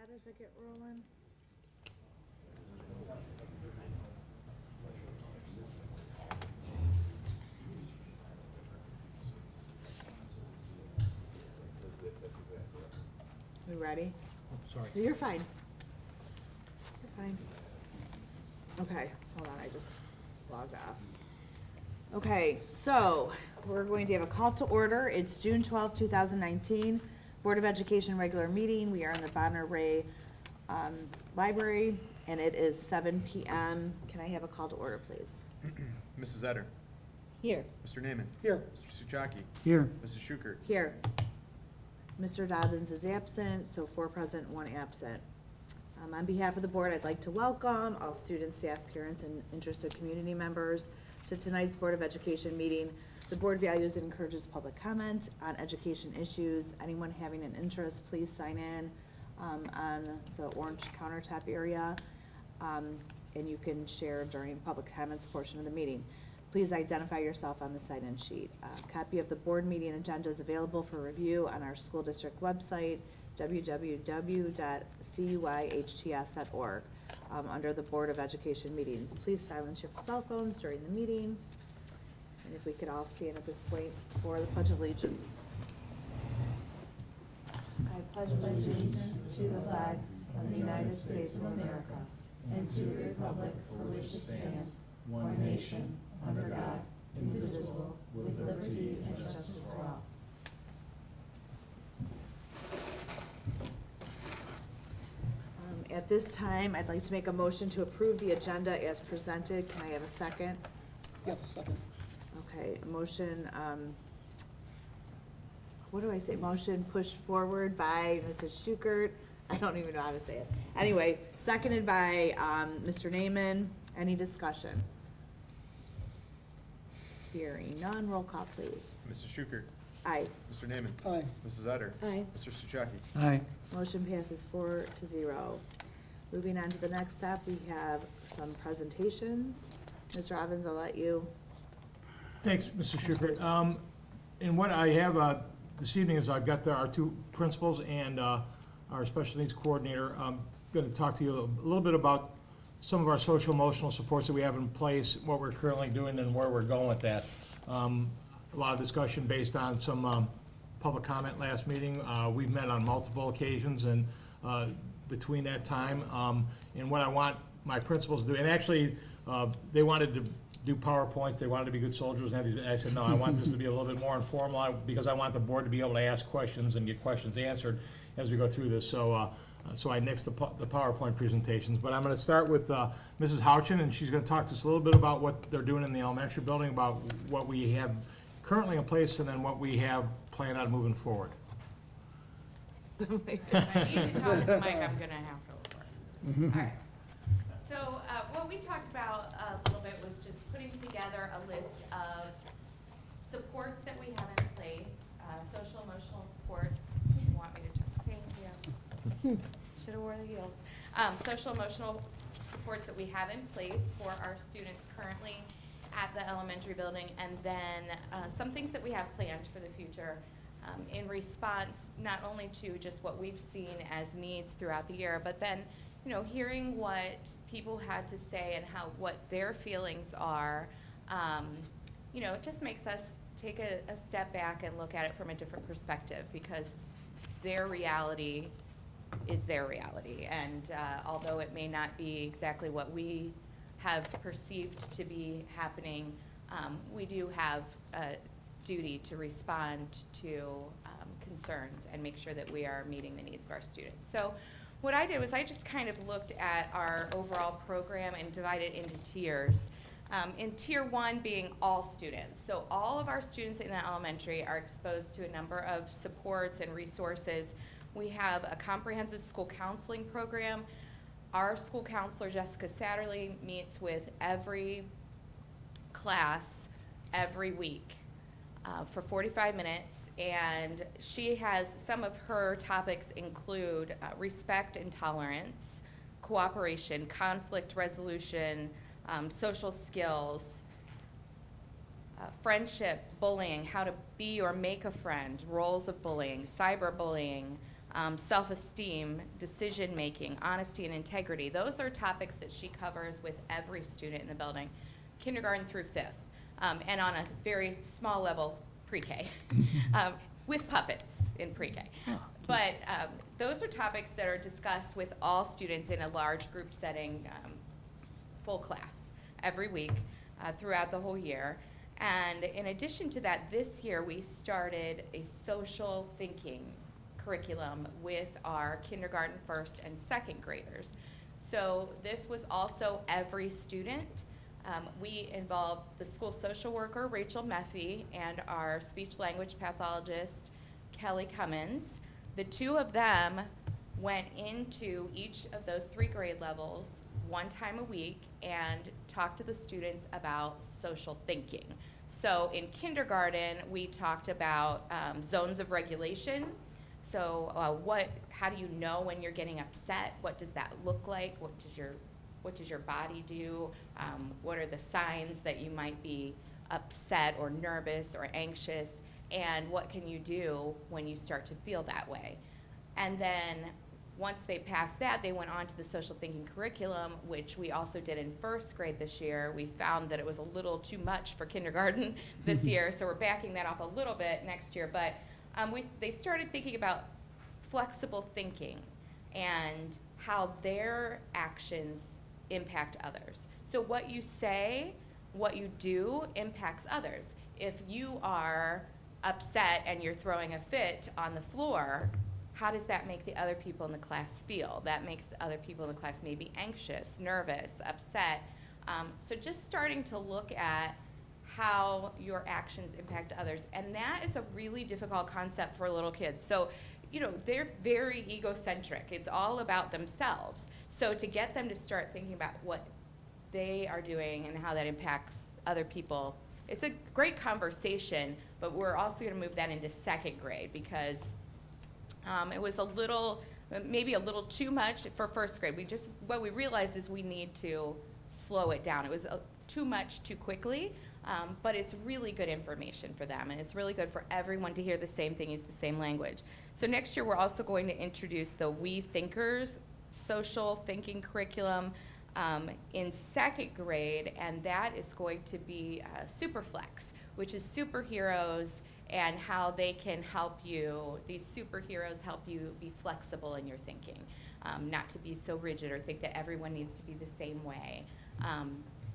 that as I get rolling. We ready? Oh, sorry. You're fine. You're fine. Okay, hold on, I just logged off. Okay, so we're going to have a call to order. It's June 12th, 2019, Board of Education regular meeting. We are in the Bonner Ray Library, and it is 7 p.m. Can I have a call to order, please? Mrs. Etter. Here. Mr. Naaman. Here. Mr. Suchaki. Here. Mrs. Schukert. Here. Mr. Dobbins is absent, so 4 present, 1 absent. On behalf of the board, I'd like to welcome all students, staff, parents, and interested community members to tonight's Board of Education meeting. The board values and encourages public comment on education issues. Anyone having an interest, please sign in on the orange countertop area, and you can share during public comments portion of the meeting. Please identify yourself on the sign-in sheet. A copy of the board meeting agenda is available for review on our school district website, www.cuyhts.org, under the Board of Education meetings. Please silence your cell phones during the meeting. And if we could all stand at this point for the Pledge of Allegiance. I pledge allegiance to the flag of the United States of America and to the republic for which it stands, one nation, under God, indivisible, with liberty and justice for all. At this time, I'd like to make a motion to approve the agenda as presented. Can I have a second? Yes, second. Okay, motion, what do I say? Motion pushed forward by Mrs. Schukert. I don't even know how to say it. Anyway, seconded by Mr. Naaman. Any discussion? Hearing none, roll call, please. Mrs. Schukert. Aye. Mr. Naaman. Aye. Mrs. Etter. Aye. Mr. Suchaki. Aye. Motion passes 4-0. Moving on to the next step, we have some presentations. Ms. Robbins, I'll let you. Thanks, Mr. Schukert. And what I have this evening is I've got our two principals and our special needs coordinator. I'm going to talk to you a little bit about some of our social emotional supports that we have in place, what we're currently doing, and where we're going with that. A lot of discussion based on some public comment last meeting. We've met on multiple occasions and between that time. And what I want my principals to do, and actually they wanted to do PowerPoints, they wanted to be good soldiers, and I said, no, I want this to be a little bit more informal because I want the board to be able to ask questions and get questions answered as we go through this. So I nixed the PowerPoint presentations, but I'm going to start with Mrs. Houchin, and she's going to talk to us a little bit about what they're doing in the elementary building, about what we have currently in place, and then what we have planned on moving forward. If I need to talk to the mic, I'm gonna have to look. All right. So, what we talked about a little bit was just putting together a list of supports that we have in place, social emotional supports. You want me to turn? Thank you. Should have worn the heels. Social emotional supports that we have in place for our students currently at the elementary building, and then some things that we have planned for the future. In response not only to just what we've seen as needs throughout the year, but then, you know, hearing what people had to say and what their feelings are, you know, it just makes us take a step back and look at it from a different perspective, because their reality is their reality. And although it may not be exactly what we have perceived to be happening, we do have a duty to respond to concerns and make sure that we are meeting the needs of our students. So what I did was I just kind of looked at our overall program and divided it into tiers. In tier 1 being all students. So all of our students in the elementary are exposed to a number of supports and resources. We have a comprehensive school counseling program. Our school counselor, Jessica Satterley, meets with every class every week for 45 minutes, and she has some of her topics include respect and tolerance, cooperation, conflict resolution, social skills, friendship, bullying, how to be or make a friend, roles of bullying, cyberbullying, self-esteem, decision-making, honesty and integrity. Those are topics that she covers with every student in the building, kindergarten through fifth, and on a very small level, pre-K, with puppets in pre-K. But those are topics that are discussed with all students in a large group setting, full class, every week throughout the whole year. And in addition to that, this year we started a social thinking curriculum with our kindergarten, first, and second graders. So this was also every student. We involved the school social worker, Rachel Meffy, and our speech language pathologist, Kelly Cummins. The two of them went into each of those 3 grade levels one time a week and talked to the students about social thinking. So in kindergarten, we talked about zones of regulation. So how do you know when you're getting upset? What does that look like? What does your body do? What are the signs that you might be upset or nervous or anxious? And what can you do when you start to feel that way? And then once they passed that, they went on to the social thinking curriculum, which we also did in first grade this year. We found that it was a little too much for kindergarten this year, so we're backing that off a little bit next year. But they started thinking about flexible thinking and how their actions impact others. So what you say, what you do impacts others. If you are upset and you're throwing a fit on the floor, how does that make the other people in the class feel? That makes the other people in the class maybe anxious, nervous, upset. So just starting to look at how your actions impact others. And that is a really difficult concept for little kids. So, they're very egocentric. It's all about themselves. So to get them to start thinking about what they are doing and how that impacts other people, it's a great conversation, but we're also going to move that into second grade because it was maybe a little too much for first grade. What we realized is we need to slow it down. It was too much too quickly, but it's really good information for them, and it's really good for everyone to hear the same thing, use the same language. So next year we're also going to introduce the We Thinkers social thinking curriculum in second grade, and that is going to be Superflex, which is superheroes and how they can help you. These superheroes help you be flexible in your thinking, not to be so rigid or think that everyone needs to be the same way.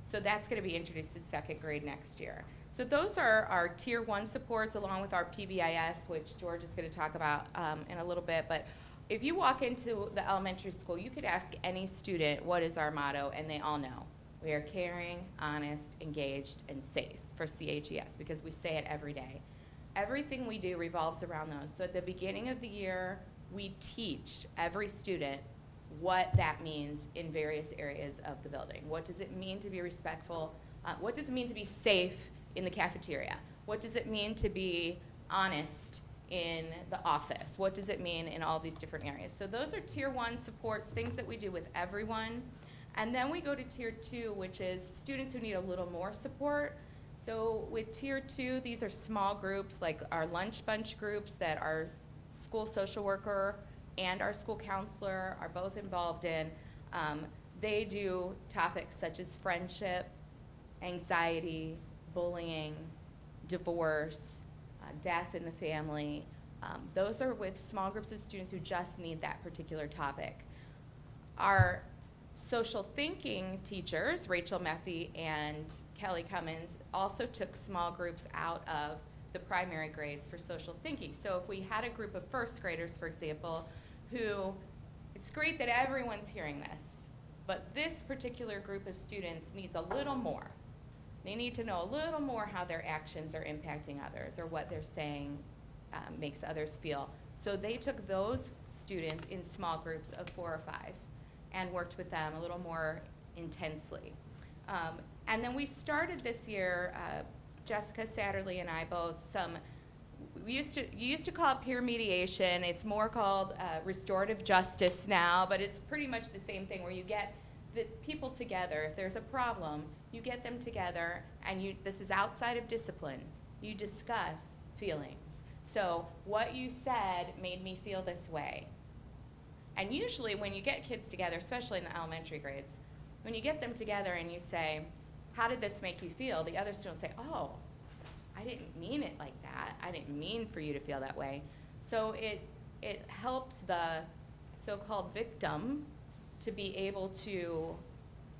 So that's going to be introduced in second grade next year. So those are our Tier 1 supports along with our PBIS, which George is going to talk about in a little bit. But if you walk into the elementary school, you could ask any student, what is our motto, and they all know. We are caring, honest, engaged, and safe for CHES because we say it every day. Everything we do revolves around those. So at the beginning of the year, we teach every student what that means in various areas of the building. What does it mean to be respectful? What does it mean to be safe in the cafeteria? What does it mean to be honest in the office? What does it mean in all these different areas? So those are Tier 1 supports, things that we do with everyone. And then we go to Tier 2, which is students who need a little more support. So with Tier 2, these are small groups like our lunch bunch groups that our school social worker and our school counselor are both involved in. They do topics such as friendship, anxiety, bullying, divorce, death in the family. Those are with small groups of students who just need that particular topic. Our social thinking teachers, Rachel Meffy and Kelly Cummins, also took small groups out of the primary grades for social thinking. So if we had a group of first graders, for example, who, it's great that everyone's hearing this, but this particular group of students needs a little more. They need to know a little more how their actions are impacting others or what they're saying makes others feel. So they took those students in small groups of 4 or 5 and worked with them a little more intensely. And then we started this year, Jessica Satterley and I both, you used to call it peer mediation. It's more called restorative justice now, but it's pretty much the same thing where you get the people together. If there's a problem, you get them together, and this is outside of discipline. You discuss feelings. So what you said made me feel this way. And usually when you get kids together, especially in the elementary grades, when you get them together and you say, how did this make you feel? The other students say, oh, I didn't mean it like that. I didn't mean for you to feel that way. So it helps the so-called victim to be able to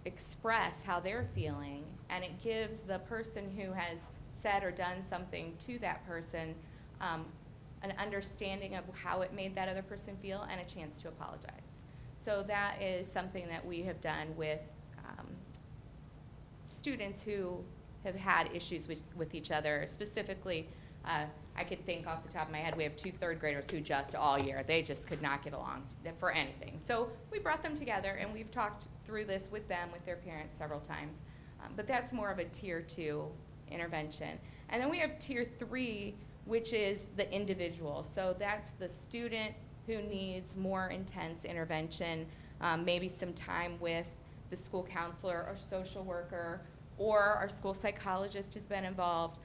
express how they're feeling, and it gives the person who has said or done something to that person an understanding of how it made that other person feel and a chance to apologize. So that is something that we have done with students who have had issues with each other. Specifically, I could think off the top of my head, we have 2 third graders who just all year, they just could not get along for anything. So we brought them together and we've talked through this with them, with their parents several times. But that's more of a tier 2 intervention. And then we have tier 3, which is the individual. So that's the student who needs more intense intervention, maybe some time with the school counselor or social worker, or our school psychologist has been involved,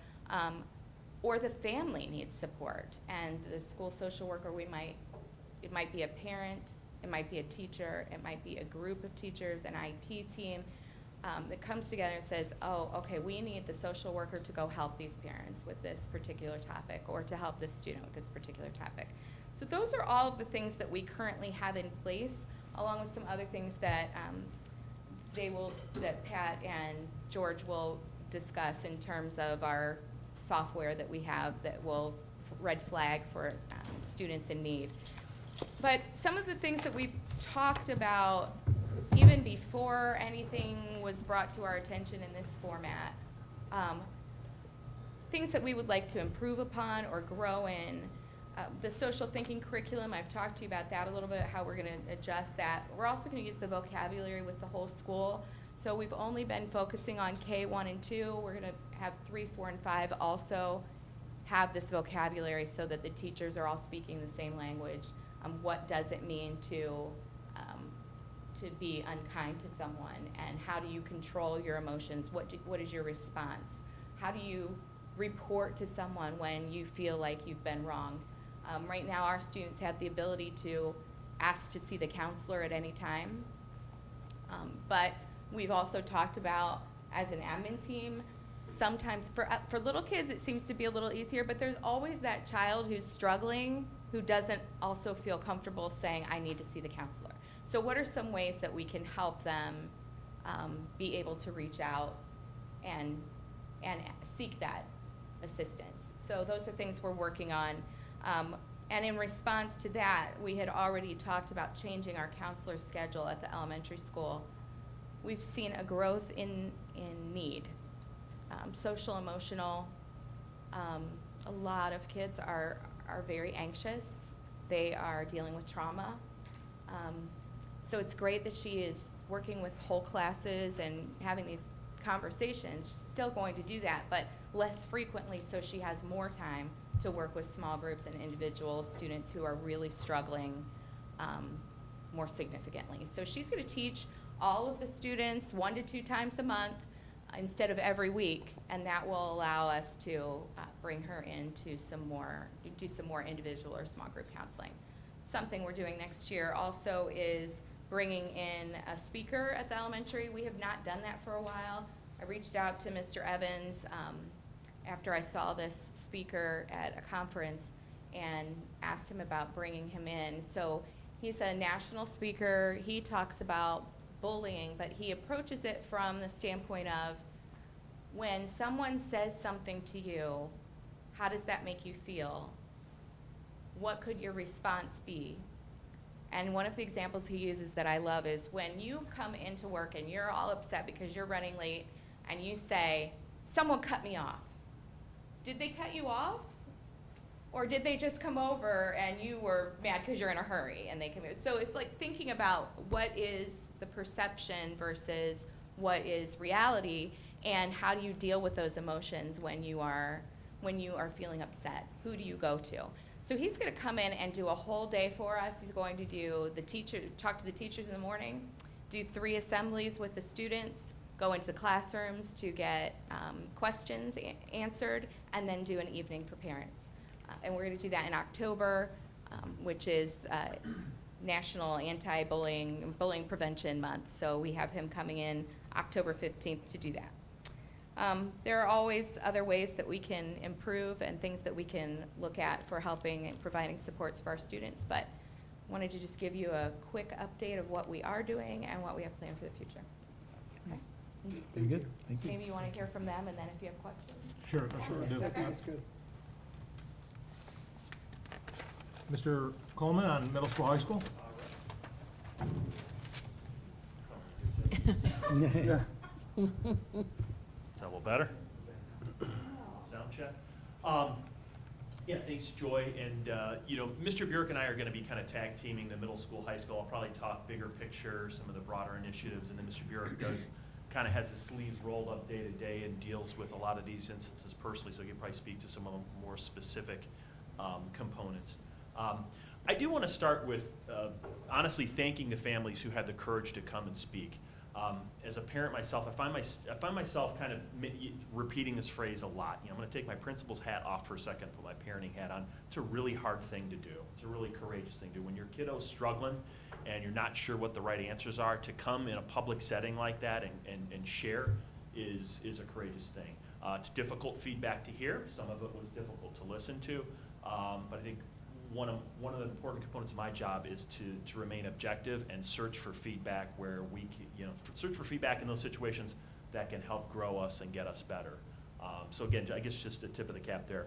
or the family needs support. And the school social worker, it might be a parent, it might be a teacher, it might be a group of teachers, an IEP team, that comes together and says, oh, okay, we need the social worker to go help these parents with this particular topic, or to help this student with this particular topic. So those are all of the things that we currently have in place, along with some other things that that Pat and George will discuss in terms of our software that we have that will red flag for students in need. But some of the things that we've talked about even before anything was brought to our attention in this format, things that we would like to improve upon or grow in. The social thinking curriculum, I've talked to you about that a little bit, how we're going to adjust that. We're also going to use the vocabulary with the whole school. So we've only been focusing on K1 and 2. We're going to have 3, 4, and 5 also have this vocabulary so that the teachers are all speaking the same language. What does it mean to be unkind to someone, and how do you control your emotions? What is your response? How do you report to someone when you feel like you've been wronged? Right now our students have the ability to ask to see the counselor at any time, but we've also talked about, as an admin team, sometimes for little kids it seems to be a little easier, but there's always that child who's struggling who doesn't also feel comfortable saying, I need to see the counselor. So what are some ways that we can help them be able to reach out and seek that assistance? So those are things we're working on. And in response to that, we had already talked about changing our counselor schedule at the elementary school. We've seen a growth in need, social, emotional. A lot of kids are very anxious. They are dealing with trauma. So it's great that she is working with whole classes and having these conversations. She's still going to do that, but less frequently, so she has more time to work with small groups and individual students who are really struggling more significantly. So she's going to teach all of the students 1 to 2 times a month instead of every week, and that will allow us to bring her in to do some more individual or small group counseling. Something we're doing next year also is bringing in a speaker at the elementary. We have not done that for a while. I reached out to Mr. Evans after I saw this speaker at a conference and asked him about bringing him in. So he's a national speaker. He talks about bullying, but he approaches it from the standpoint of, when someone says something to you, how does that make you feel? What could your response be? And one of the examples he uses that I love is when you come into work and you're all upset because you're running late and you say, someone cut me off. Did they cut you off? Or did they just come over and you were mad because you're in a hurry and they come over? So it's like thinking about what is the perception versus what is reality, and how do you deal with those emotions when you are feeling upset? Who do you go to? So he's going to come in and do a whole day for us. He's going to do talk to the teachers in the morning, do 3 assemblies with the students, go into the classrooms to get questions answered, and then do an evening for parents. And we're going to do that in October, which is National Anti-Bullying and Bullying Prevention Month. So we have him coming in October 15th to do that. There are always other ways that we can improve and things that we can look at for helping and providing supports for our students, but wanted to just give you a quick update of what we are doing and what we have planned for the future. Okay. Very good, thank you. Maybe you want to hear from them, and then if you have questions. Sure, that's what we'll do. Okay. That's good. Mr. Coleman on middle school, high school? Yeah. Is that a little better? Sound check? Yeah, thanks, Joy. And, Mr. Burek and I are going to be kind of tag teaming the middle school, high school. I'll probably talk bigger picture, some of the broader initiatives, and then Mr. Burek kind of has his sleeves rolled up day to day and deals with a lot of these instances personally, so he can probably speak to some of the more specific components. I do want to start with, honestly, thanking the families who had the courage to come and speak. As a parent myself, I find myself kind of repeating this phrase a lot. I'm going to take my principal's hat off for a second, put my parenting hat on. It's a really hard thing to do. It's a really courageous thing to do. When your kiddo's struggling and you're not sure what the right answers are, to come in a public setting like that and share is a courageous thing. It's difficult feedback to hear. Some of it was difficult to listen to, but I think one of the important components of my job is to remain objective and search for feedback where we search for feedback in those situations that can help grow us and get us better. So again, I guess just the tip of the cap there.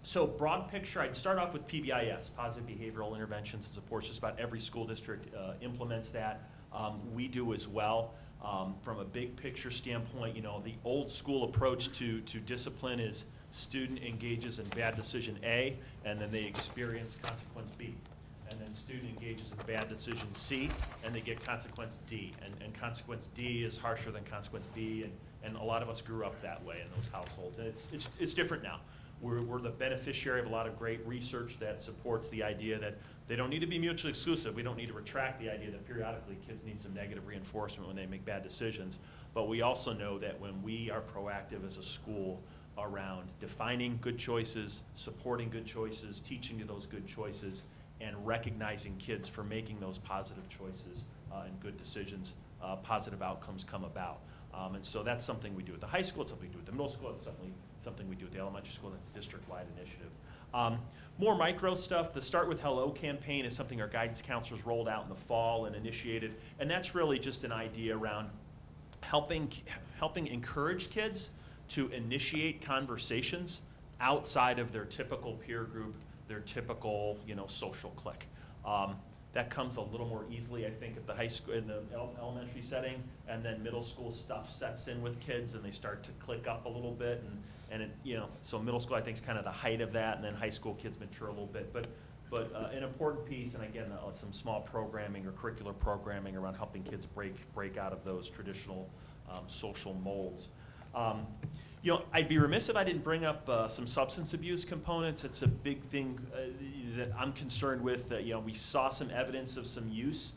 So broad picture, I'd start off with PBIS, Positive Behavioral Interventions and Supports. Just about every school district implements that. We do as well. From a big picture standpoint, the old school approach to discipline is student engages in bad decision A, and then they experience consequence B. And then student engages in bad decision C, and they get consequence D. And consequence D is harsher than consequence B, and a lot of us grew up that way in those households. And it's different now. We're the beneficiary of a lot of great research that supports the idea that they don't need to be mutually exclusive. We don't need to retract the idea that periodically kids need some negative reinforcement when they make bad decisions. But we also know that when we are proactive as a school around defining good choices, supporting good choices, teaching to those good choices, and recognizing kids for making those positive choices and good decisions, positive outcomes come about. And so that's something we do at the high school, it's something we do at the middle school, it's something we do at the elementary school, that's a district-wide initiative. More micro stuff, the Start With Hello campaign is something our guidance counselors rolled out in the fall and initiated, and that's really just an idea around helping encourage kids to initiate conversations outside of their typical peer group, their typical, social clique. That comes a little more easily, I think, at the high school, in the elementary setting, and then middle school stuff sets in with kids, and they start to click up a little bit, so middle school, I think, is kind of the height of that, and then high school kids mature a little bit. But an important piece, and again, some small programming or curricular programming around helping kids break out of those traditional social molds. I'd be remiss if I didn't bring up some substance abuse components. It's a big thing that I'm concerned with. We saw some evidence of some use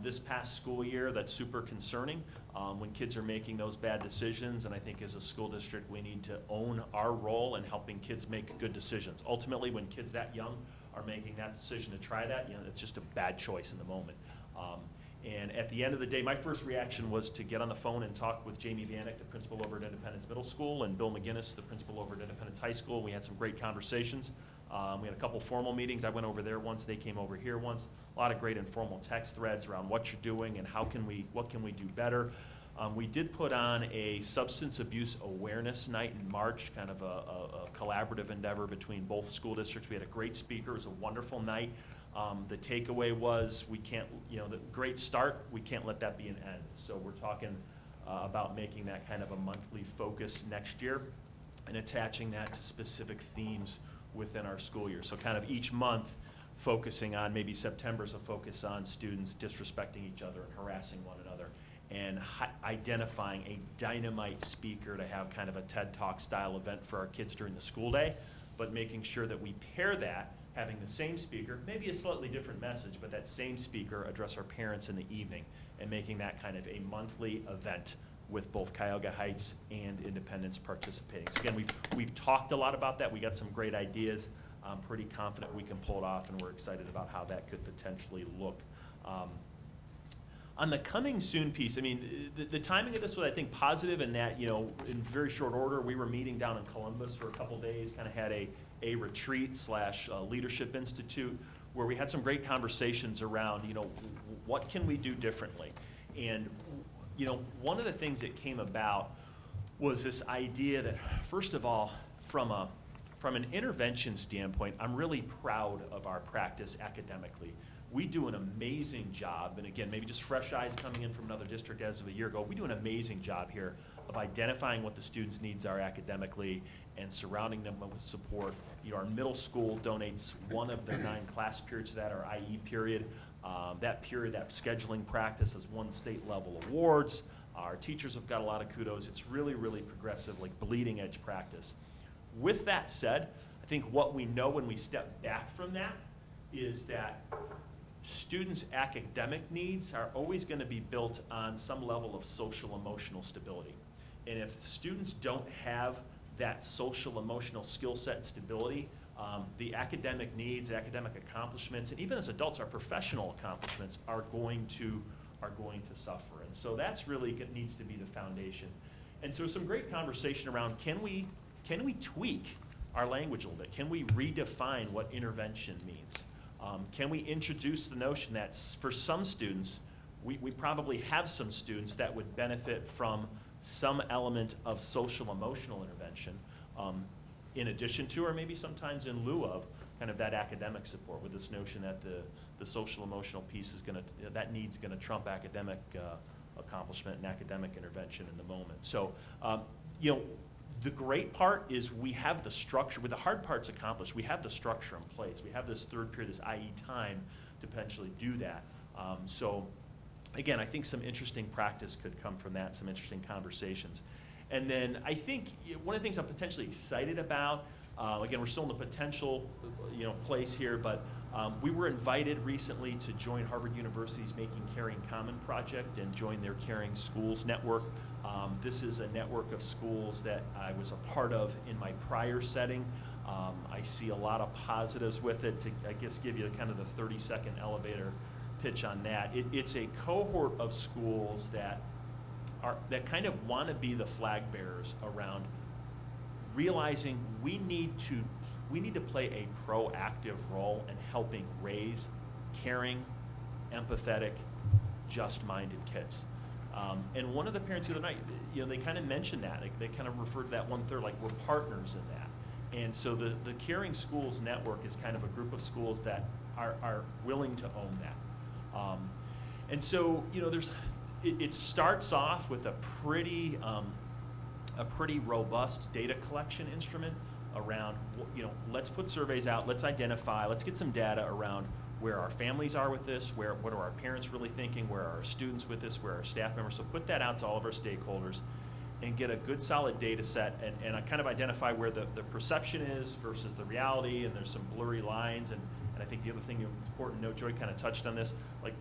this past school year that's super concerning when kids are making those bad decisions. And I think as a school district, we need to own our role in helping kids make good decisions. Ultimately, when kids that young are making that decision to try that, it's just a bad choice in the moment. And at the end of the day, my first reaction was to get on the phone and talk with Jamie Vanek, the principal over at Independence Middle School, and Bill McGinnis, the principal over at Independence High School. We had some great conversations. We had a couple formal meetings. I went over there once. They came over here once. A lot of great informal text threads around what you're doing and what can we do better. We did put on a substance abuse awareness night in March, kind of a collaborative endeavor between both school districts. We had a great speaker. It was a wonderful night. The takeaway was the great start, we can't let that be an end. So we're talking about making that kind of a monthly focus next year and attaching that to specific themes within our school year. So kind of each month focusing on, maybe September's a focus on students disrespecting each other and harassing one another, and identifying a dynamite speaker to have kind of a TED Talk style event for our kids during the school day, but making sure that we pair that, having the same speaker, maybe a slightly different message, but that same speaker address our parents in the evening, and making that kind of a monthly event with both Cuyahoga Heights and Independence participating. So again, we've talked a lot about that. We got some great ideas. I'm pretty confident we can pull it off, and we're excited about how that could potentially look. On the coming soon piece, I mean, the timing of this was, I think, positive in that, you know, in very short order, we were meeting down in Columbus for a couple days, kind of had a retreat slash leadership institute where we had some great conversations around, you know, what can we do differently? And, you know, one of the things that came about was this idea that, first of all, from an intervention standpoint, I'm really proud of our practice academically. We do an amazing job, and again, maybe just fresh eyes coming in from another district as of a year ago, we do an amazing job here of identifying what the students' needs are academically and surrounding them with support. You know, our middle school donates one of their 9 class periods to that, our IE period. That period, that scheduling practice has won state level awards. Our teachers have got a lot of kudos. It's really, really progressive, like bleeding edge practice. With that said, I think what we know when we step back from that is that students' academic needs are always going to be built on some level of social emotional stability. And if students don't have that social emotional skill set and stability, the academic needs, academic accomplishments, and even as adults, our professional accomplishments are going to suffer. And so that's really needs to be the foundation. And so some great conversation around, can we tweak our language a little bit? Can we redefine what intervention means? Can we introduce the notion that for some students, we probably have some students that would benefit from some element of social emotional intervention in addition to, or maybe sometimes in lieu of, kind of that academic support, with this notion that the social emotional piece is going to, that need's going to trump academic accomplishment and academic intervention in the moment. So, you know, the great part is we have the structure, with the hard parts accomplished, we have the structure in place. We have this third period, this IE time to potentially do that. So again, I think some interesting practice could come from that, some interesting conversations. And then I think one of the things I'm potentially excited about, again, we're still in the potential, you know, place here, but we were invited recently to join Harvard University's Making Caring Common project and join their Caring Schools network. This is a network of schools that I was a part of in my prior setting. I see a lot of positives with it. To, I guess, give you kind of the 30-second elevator pitch on that. It's a cohort of schools that kind of want to be the flag bearers around realizing we need to play a proactive role in helping raise caring, empathetic, just-minded kids. And one of the parents the other night, you know, they kind of mentioned that. They kind of referred to that 1/3, like we're partners in that. And so the Caring Schools Network is kind of a group of schools that are willing to own that. And so, you know, it starts off with a pretty robust data collection instrument around, you know, let's put surveys out, let's identify, let's get some data around where our families are with this, what are our parents really thinking, where are our students with this, where are our staff members. So put that out to all of our stakeholders and get a good solid data set and kind of identify where the perception is versus the reality, and there's some blurry lines. And I think the other thing that's important to note, Joy kind of touched on this, like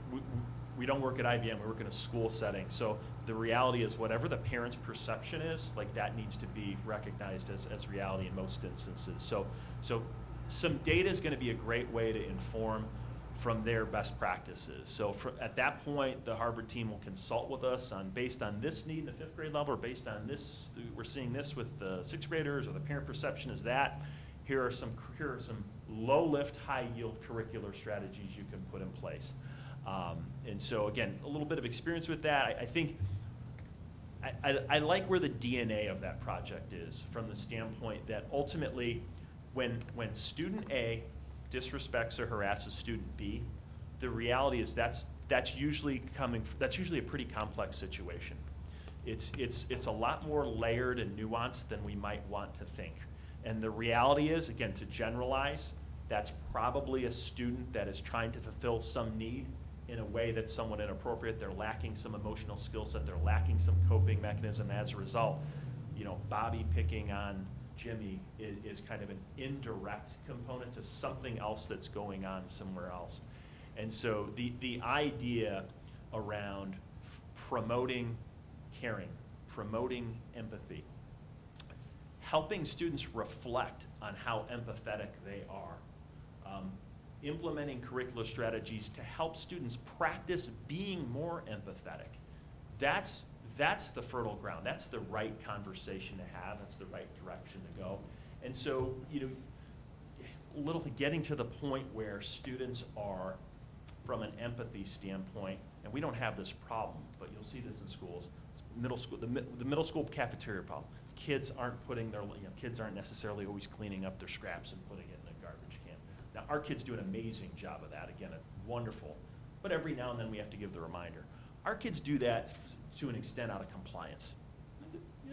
we don't work at IBM, we work in a school setting. So the reality is whatever the parent's perception is, like that needs to be recognized as reality in most instances. So some data is going to be a great way to inform from their best practices. So at that point, the Harvard team will consult with us on, based on this need in the 5th grade level, or based on this, we're seeing this with the 6th graders, or the parent perception is that. Here are some low lift, high yield curricular strategies you can put in place. And so again, a little bit of experience with that. I think I like where the DNA of that project is, from the standpoint that ultimately when student A disrespects or harasses student B, the reality is that's usually a pretty complex situation. It's a lot more layered and nuanced than we might want to think. And the reality is, again, to generalize, that's probably a student that is trying to fulfill some need in a way that's somewhat inappropriate. They're lacking some emotional skill set. They're lacking some coping mechanism. As a result, you know, Bobby picking on Jimmy is kind of an indirect component to something else that's going on somewhere else. And so the idea around promoting caring, promoting empathy, helping students reflect on how empathetic they are, implementing curricular strategies to help students practice being more empathetic. That's the fertile ground. That's the right conversation to have. That's the right direction to go. And so, getting to the point where students are, from an empathy standpoint, and we don't have this problem, but you'll see this in schools. Middle school, the middle school cafeteria problem. Kids aren't kids aren't necessarily always cleaning up their scraps and putting it in a garbage can. Now, our kids do an amazing job of that. Again, wonderful. But every now and then we have to give the reminder. Our kids do that to an extent out of compliance.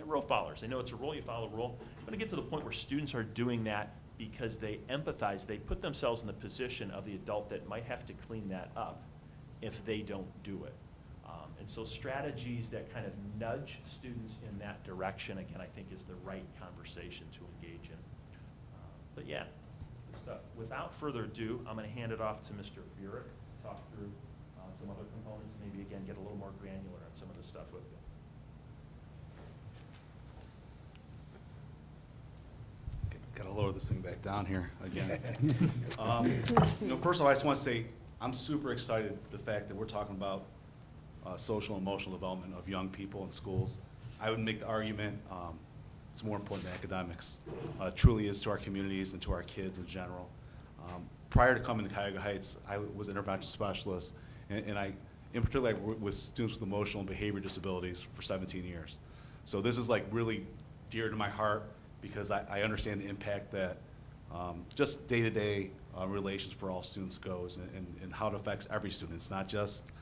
Rule followers. They know it's a rule, you follow the rule. I'm going to get to the point where students are doing that because they empathize. They put themselves in the position of the adult that might have to clean that up if they don't do it. And so strategies that kind of nudge students in that direction, again, I think is the right conversation to engage in. But yeah, good stuff. Without further ado, I'm going to hand it off to Mr. Burek to talk through some other components, maybe again get a little more granular on some of the stuff with you. Got to lower this thing back down here again. First of all, I just want to say I'm super excited the fact that we're talking about social and emotional development of young people in schools. I would make the argument it's more important than academics. It truly is to our communities and to our kids in general. Prior to coming to Cuyahoga Heights, I was an intervention specialist, and I, in particular, worked with students with emotional and behavior disabilities for 17 years. So this is like really dear to my heart because I understand the impact that just day-to-day relations for all students goes and how it affects every student. It's not just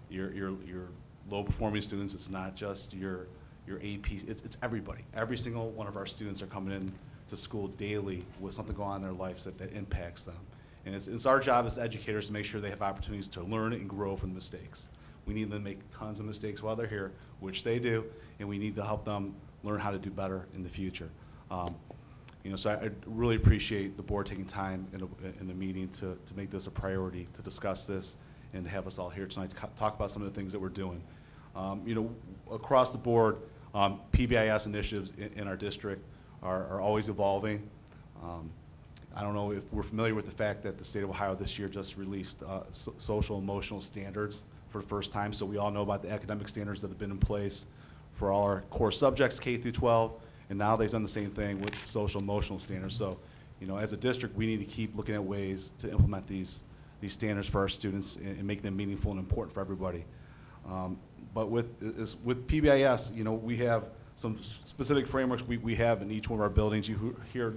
your low-performing students. It's not just your AP. It's everybody. Every single one of our students are coming in to school daily with something going on in their lives that impacts them. And it's our job as educators to make sure they have opportunities to learn and grow from mistakes. We need them to make tons of mistakes while they're here, which they do, and we need to help them learn how to do better in the future. So I really appreciate the board taking time in the meeting to make this a priority, to discuss this, and to have us all here tonight to talk about some of the things that we're doing. Across the board, PBIS initiatives in our district are always evolving. I don't know if we're familiar with the fact that the state of Ohio this year just released social emotional standards for the first time. So we all know about the academic standards that have been in place for all our core subjects, K through 12, and now they've done the same thing with social emotional standards. So, as a district, we need to keep looking at ways to implement these standards for our students and make them meaningful and important for everybody. But with PBIS, we have some specific frameworks we have in each one of our buildings. You hear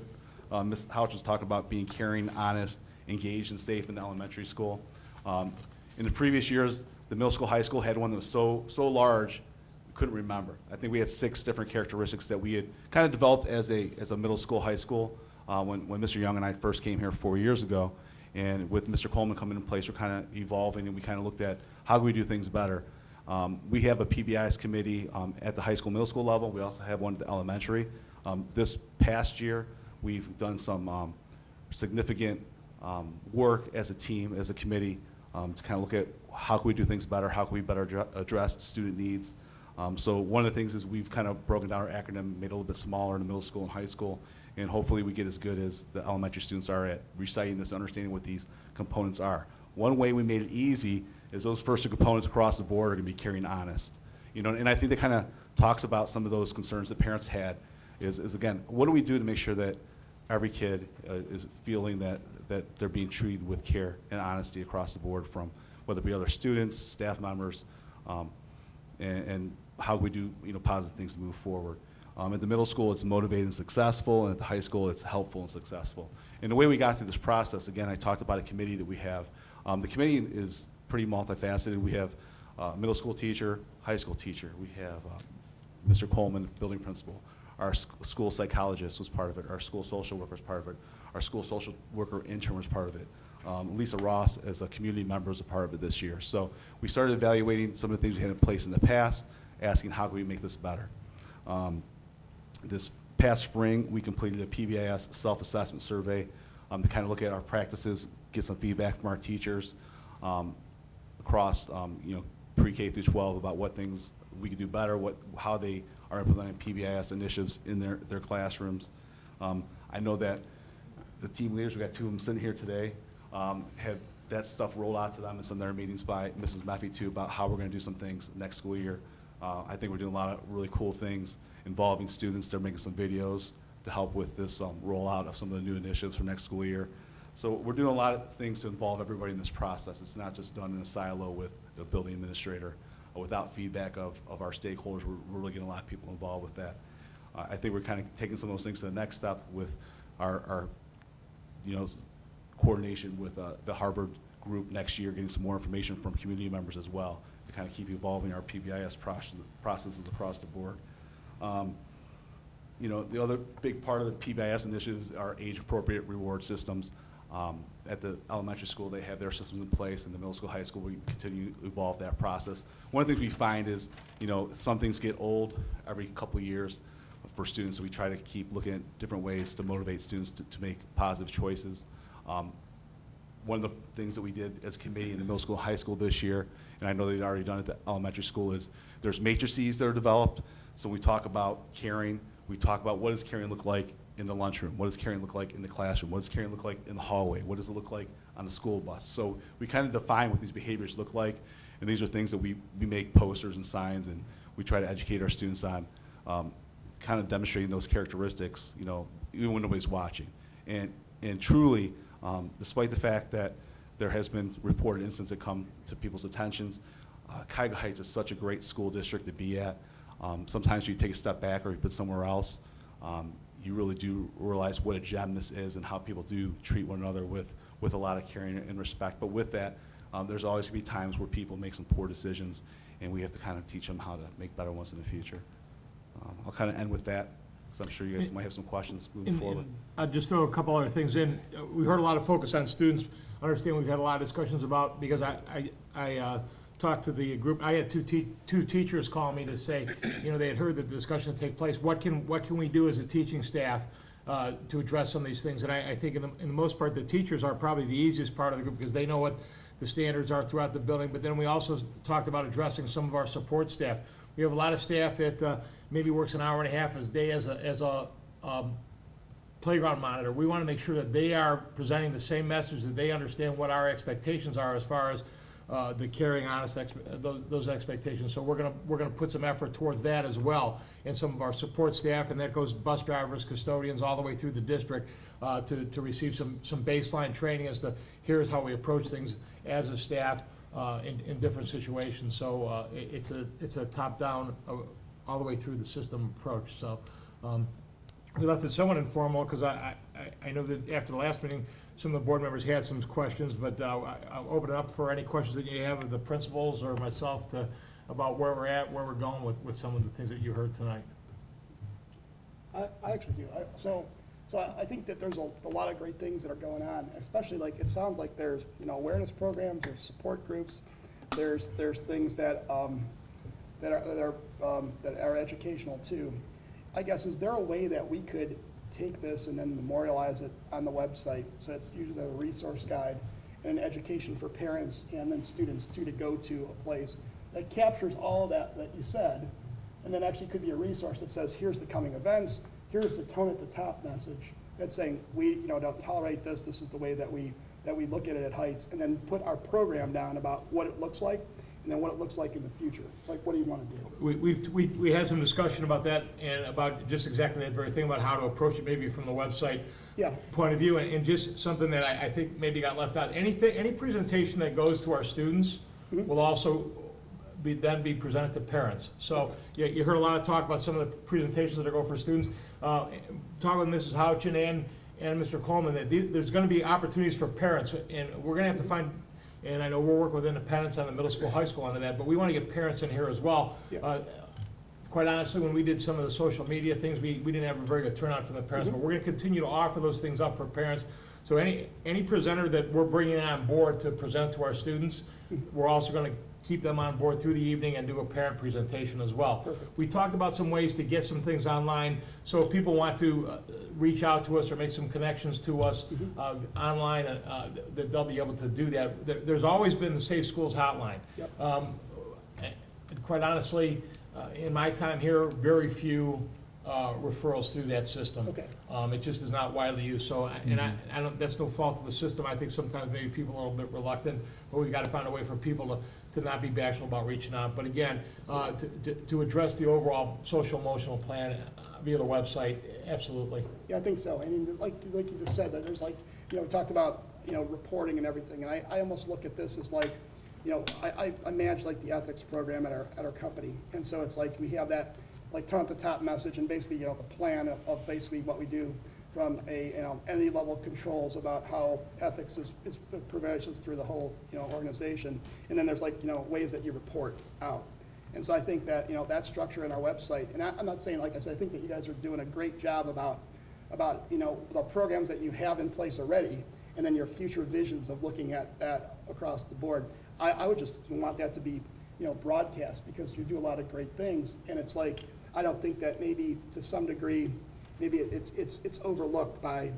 Ms. Houch was talking about being caring, honest, engaged, and safe in the elementary school. In the previous years, the middle school, high school had one that was so large, we couldn't remember. I think we had 6 different characteristics that we had kind of developed as a middle school, high school when Mr. Young and I first came here 4 years ago. And with Mr. Coleman coming in place, we're kind of evolving, and we kind of looked at how can we do things better. We have a PBIS committee at the high school, middle school level. We also have one at the elementary. This past year, we've done some significant work as a team, as a committee, to kind of look at how can we do things better, how can we better address student needs. So one of the things is we've kind of broken down our acronym, made it a little bit smaller in the middle school and high school, and hopefully we get as good as the elementary students are at reciting this, understanding what these components are. One way we made it easy is those first 2 components across the board are going to be caring, honest. And I think that kind of talks about some of those concerns that parents had is again, what do we do to make sure that every kid is feeling that they're being treated with care and honesty across the board, from whether it be other students, staff members, and how we do positive things to move forward. At the middle school, it's motivated and successful, and at the high school, it's helpful and successful. And the way we got through this process, again, I talked about a committee that we have. The committee is pretty multifaceted. We have a middle school teacher, high school teacher. We have Mr. Coleman, building principal. Our school psychologist was part of it. Our school social worker was part of it. Our school social worker intern was part of it. Lisa Ross, as a community member, is a part of it this year. So we started evaluating some of the things we had in place in the past, asking how can we make this better. This past spring, we completed a PBIS self-assessment survey to kind of look at our practices, get some feedback from our teachers across pre-K through 12 about what things we could do better, how they are implementing PBIS initiatives in their classrooms. I know that the team leaders, we got 2 of them sitting here today, have that stuff rolled out to them in some of their meetings by Mrs. Meffy too, about how we're gonna do some things next school year. I think we're doing a lot of really cool things involving students. They're making some videos to help with this rollout of some of the new initiatives for next school year. So we're doing a lot of things to involve everybody in this process. It's not just done in a silo with the building administrator. Without feedback of our stakeholders, we're really getting a lot of people involved with that. I think we're kind of taking some of those things to the next step with our coordination with the Harvard group next year, getting some more information from community members as well to kind of keep evolving our PBIS processes across the board. The other big part of the PBIS initiatives are age-appropriate reward systems. At the elementary school, they have their systems in place. In the middle school, high school, we continue to evolve that process. One of the things we find is, some things get old every couple of years for students, so we try to keep looking at different ways to motivate students to make positive choices. One of the things that we did as a committee in the middle school, high school this year, and I know they'd already done it at the elementary school, is there's matrices that are developed. So we talk about caring. We talk about what does caring look like in the lunchroom? What does caring look like in the classroom? What does caring look like in the hallway? What does it look like on the school bus? So we kind of define what these behaviors look like, and these are things that we make posters and signs, and we try to educate our students on, kind of demonstrating those characteristics, even when nobody's watching. And truly, despite the fact that there has been reported incidents that come to people's attentions, Cuyahoga Heights is such a great school district to be at. Sometimes you take a step back or you put somewhere else, you really do realize what a gem this is and how people do treat one another with a lot of caring and respect. But with that, there's always going to be times where people make some poor decisions, and we have to kind of teach them how to make better ones in the future. I'll kind of end with that, because I'm sure you guys might have some questions moving forward. I'll just throw a couple other things in. We heard a lot of focus on students. I understand we've had a lot of discussions about, because I talked to the group, I had two teachers call me to say, they had heard the discussion take place. What can we do as a teaching staff to address some of these things? And I think in the most part, the teachers are probably the easiest part of the group, because they know what the standards are throughout the building. But then we also talked about addressing some of our support staff. We have a lot of staff that maybe works an hour and a half a day as a playground monitor. We want to make sure that they are presenting the same message, that they understand what our expectations are as far as the carrying on those expectations. So we're gonna put some effort towards that as well, and some of our support staff, and that goes bus drivers, custodians, all the way through the district, to receive some baseline training as to here's how we approach things as a staff in different situations. So it's a top-down, all the way through the system approach. So we left it somewhat informal, because I know that after the last meeting, some of the board members had some questions, but I'll open it up for any questions that you have of the principals or myself about where we're at, where we're going with some of the things that you heard tonight. I actually do. So I think that there's a lot of great things that are going on, especially it sounds like there's, awareness programs, there's support groups, there's things that are educational too. I guess, is there a way that we could take this and then memorialize it on the website, so it's used as a resource guide and education for parents and then students too, to go to a place that captures all of that you said, and then actually could be a resource that says, here's the coming events, here's the tone at the top message that's saying, we don't tolerate this, this is the way that we look at it at Heights, and then put our program down about what it looks like, and then what it looks like in the future. Like, what do you want to do? We had some discussion about that, and about just exactly that very thing, about how to approach it, maybe from the website point of view, and just something that I think maybe got left out. Any presentation that goes to our students will also then be presented to parents. So you heard a lot of talk about some of the presentations that are going for students. Talking with Mrs. Houchin and Mr. Coleman, that there's going to be opportunities for parents, and we're going to have to find. And I know we're working with independents on the middle school, high school under that, but we want to get parents in here as well. Yeah. Quite honestly, when we did some of the social media things, we didn't have a very good turnout from the parents, but we're going to continue to offer those things up for parents. So any presenter that we're bringing on board to present to our students, we're also going to keep them on board through the evening and do a parent presentation as well. Perfect. We talked about some ways to get some things online, so if people want to reach out to us or make some connections to us online, that they'll be able to do that. There's always been the Safe Schools hotline. Yep. Quite honestly, In my time here, very few referrals through that system. Okay. It just is not widely used, so, I don't, that's no fault of the system. I think sometimes maybe people are a little bit reluctant, but we've got to find a way for people to not be bashful about reaching out. But again, to address the overall social emotional plan via the website, absolutely. Yeah, I think so. I mean, like you just said, that there's like, we talked about, reporting and everything, and I almost look at this as like, I manage like the ethics program at our company, and so it's like, we have that, like, turn at the top message, and basically, the plan of basically what we do from any level controls about how ethics is pervasive through the whole, organization, and then there's like, ways that you report out. And so I think that, that structure in our website, and I'm not saying, like I said, I think that you guys are doing a great job about, the programs that you have in place already, and then your future visions of looking at that across the board. I would just want that to be, broadcast, because you do a lot of great things, and it's like, I don't think that maybe to some degree, maybe it's overlooked by,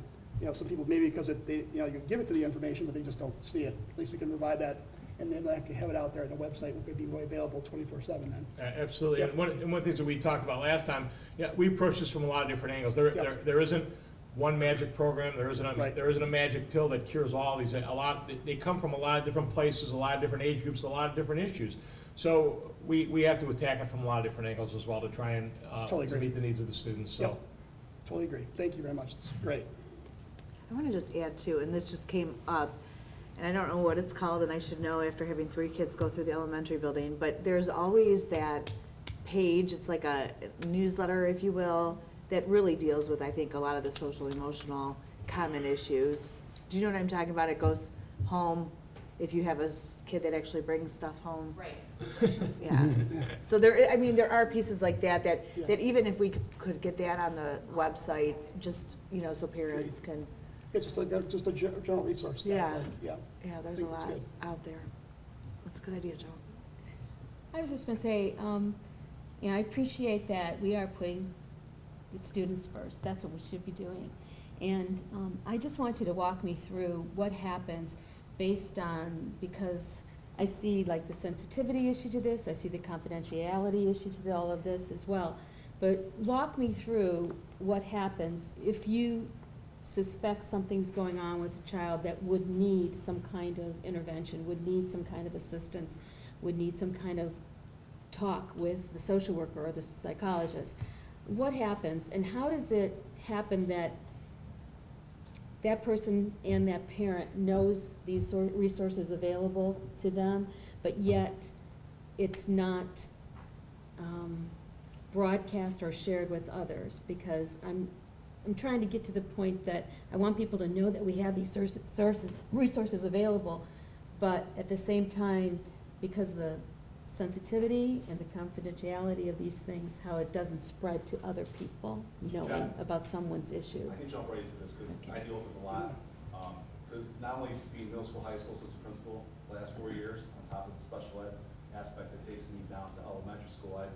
some people, maybe because you give it to the information, but they just don't see it. At least we can provide that, and then actually have it out there on the website, it could be available 24/7 then. Absolutely, Yep. and one of the things that we talked about last time, we approach this from a lot of different angles. Yep. There isn't one magic program, there isn't Right. a magic pill that cures all these. They come from a lot of different places, a lot of different age groups, a lot of different issues. So we have to attack it from a lot of different angles as well to try and, Totally to agree. meet the needs of the students, so. Yep. Totally agree. Thank you very much. It's great. I want to just add too, and this just came up, and I don't know what it's called, and I should know after having 3 kids go through the elementary building, but there's always that page, it's like a newsletter, if you will, that really deals with, I think, a lot of the social, emotional, common issues. Do you know what I'm talking about? It goes home, if you have a kid that actually brings stuff home. Right. Yeah, so there are pieces like that, Yeah. that even if we could get that on the website, just, so parents can, It's just a general resource. Yeah. Yeah. yeah, there's a think it's lot good. out there. That's a good idea, Joe. I was just gonna say, I appreciate that we are putting the students first, that's what we should be doing. And, I just want you to walk me through what happens based on, because I see like the sensitivity issue to this, I see the confidentiality issue to all of this as well. But walk me through what happens if you suspect something's going on with a child that would need some kind of intervention, would need some kind of assistance, would need some kind of talk with the social worker or the psychologist. What happens, and how does it happen that that person and that parent knows these resources available to them, but yet it's not broadcast or shared with others? Because I'm trying to get to the point that I want people to know that we have these resources available, but at the same time, because of the sensitivity and the confidentiality of these things, how it doesn't spread to other people knowing Okay. about someone's issue. I can jump right into this, because I deal with this a lot. Because not only being middle school, high school assistant principal the last 4 years, on top of the special ed aspect that takes me down to elementary school, I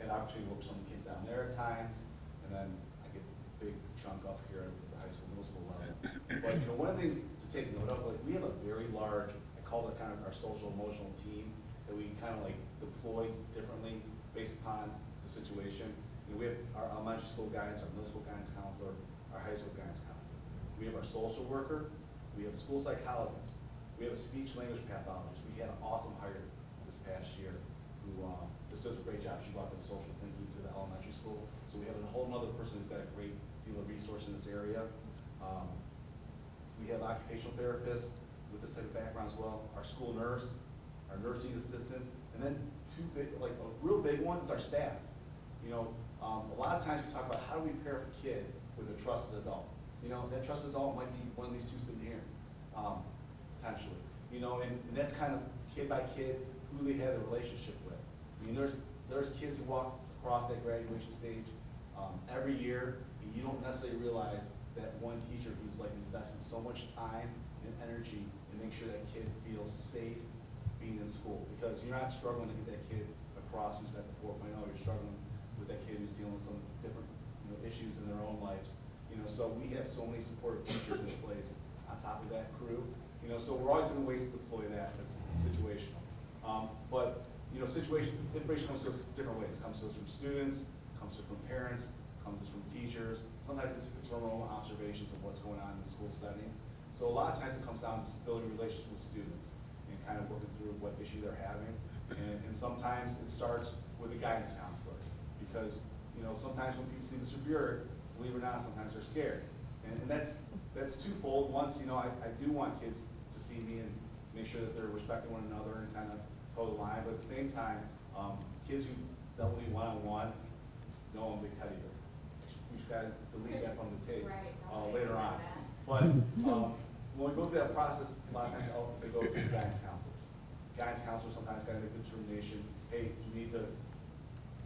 had an opportunity to work with some kids down there at times, and then I get a big chunk up here at the high school, middle school level. But, one of the things to take note of, like, we have a very large, I call it kind of our social emotional team, that we kind of like deploy differently based upon the situation. We have our elementary school guidance, our middle school guidance counselor, our high school guidance counselor. We have our social worker, we have a school psychologist, we have a speech language pathologist. We had an awesome hire this past year who just does a great job. She brought the social thinking to the elementary school. So we have a whole nother person who's got a great deal of resource in this area. We have occupational therapists with this type of background as well, our school nurse, our nursing assistants, and then a real big one is our staff. A lot of times we talk about how do we pair up a kid with a trusted adult. That trusted adult might be one of these two sitting here, potentially. And that's kind of kid by kid who they have the relationship with. There's kids who walk across that graduation stage every year, and you don't necessarily realize that one teacher who's like invested so much time and energy to make sure that kid feels safe being in school, because you're not struggling to get that kid across who's got the 4.0, you're struggling with that kid who's dealing with some different issues in their own lives. So we have so many supportive teachers in place on top of that crew. So we're always going to ways to deploy that. It's situational. But information comes to us different ways. It comes to us from students, comes to us from parents, comes to us from teachers. Sometimes it's from our own observations of what's going on in the school setting. So a lot of times it comes down to building relationships with students and kind of working through what issue they're having. And sometimes it starts with a guidance counselor, because, sometimes when people see Mr. Burek, believe it or not, sometimes they're scared. And that's twofold. Once, I do want kids to see me and make sure that they're respecting one another and kind of toe the line, but at the same time, kids who dealt with me one-on-one know I'm a big teddy bear. We've got to delete that from the tape Right. later on. But when we go through that process, a lot of times they go to the guidance counselors. Guidance counselors sometimes got to make the determination, hey, you need to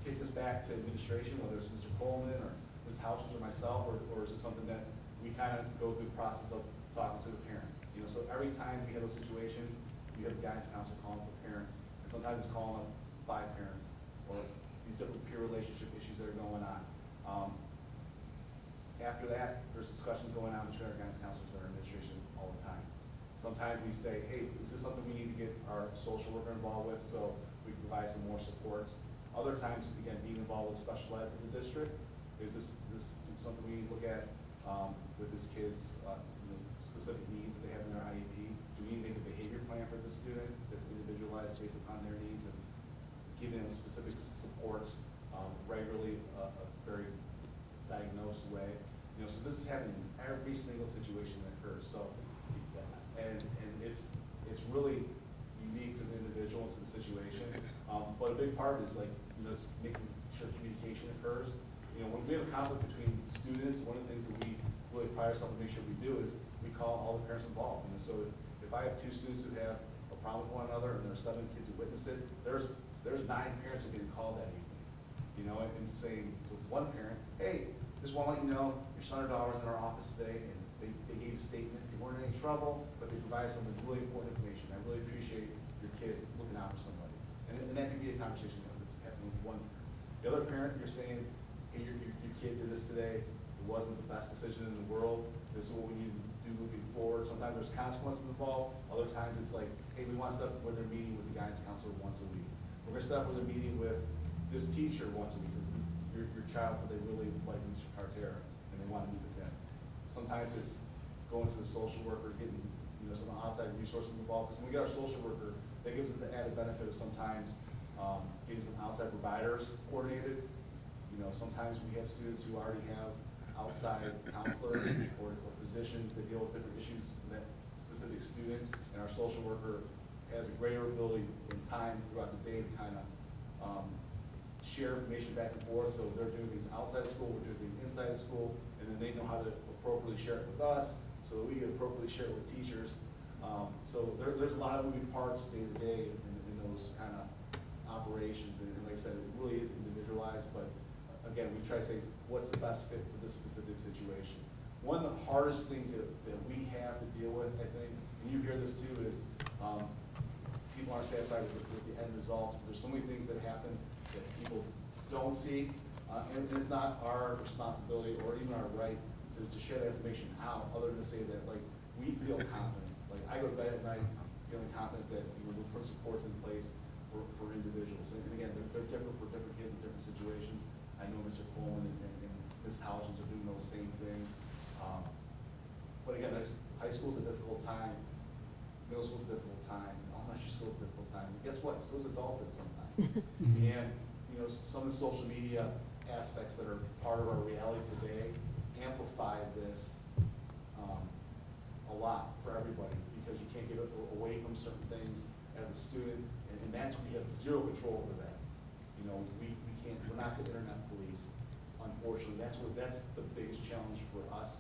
kick this back to administration, whether it's Mr. Coleman or Ms. Houchins or myself, or is it something that we kind of go through the process of talking to the parent? So every time we have those situations, we have a guidance counselor calling for the parent, and sometimes it's calling up 5 parents, or these different peer relationship issues that are going on. After that, there's discussions going on between our guidance counselors and our administration all the time. Sometimes we say, hey, is this something we need to get our social worker involved with, so we can provide some more supports? Other times, again, being involved with special ed for the district, is this something we need to look at with this kid's specific needs that they have in their IEP? Do we need to make a behavior plan for the student that's individualized based upon their needs and giving them specific supports regularly, a very diagnosed way? So this is happening in every single situation that occurs. So, and it's really unique to the individual and to the situation. But a big part is it's making sure communication occurs. When we have a conflict between students, one of the things that we really pride ourselves to make sure we do is we call all the parents involved. So if I have 2 students who have a problem with one another and there's 7 kids who witness it, there's 9 parents who are getting called that evening. And saying to one parent, hey, just want to let you know your son or daughter was in our office today and they gave a statement. They weren't in any trouble, but they provided some really important information. I really appreciate your kid looking out for somebody. And that can be a conversation that's happening with one. The other parent, you're saying, hey, your kid did this today. It wasn't the best decision in the world. This is what we need to do moving forward. Sometimes there's consequences involved. Other times it's like, hey, we want to set up where they're meeting with the guidance counselor once a week. We're going to set up where they're meeting with this teacher once a week. Your child said they really like Mr. Cartera and they want to meet with them. Sometimes it's going to the social worker, getting some outside resources involved. Because when we get our social worker, that gives us the added benefit of sometimes getting some outside providers coordinated. Sometimes we have students who already have outside counselors or physicians that deal with different issues with that specific student, and our social worker has a greater ability in time throughout the day to kind of share information back and forth. So they're doing things outside of school, we're doing things inside of school, and then they know how to appropriately share it with us, so that we can appropriately share it with teachers. So there's a lot of moving parts day to day in those kind of operations, and like I said, it really is individualized, but again, we try to say, what's the best fit for this specific situation? One of the hardest things that we have to deal with, I think, and you hear this too, is people aren't satisfied with the end results. There's so many things that happen that people don't see, and it's not our responsibility or even our right to share that information out, other than to say that, we feel confident. I go to bed at night feeling confident that we put supports in place for individuals. And again, they're different for different kids in different situations. I know Mr. Coleman and Ms. Houchins are doing those same things. But again, high school's a difficult time, middle school's a difficult time, elementary school's a difficult time. And guess what? So is adulthood sometimes. And some of the social media aspects that are part of our reality today amplify this a lot for everybody, because you can't get away from certain things as a student, and that's we have zero control over that. We can't, we're not the internet police, unfortunately. That's the biggest challenge for us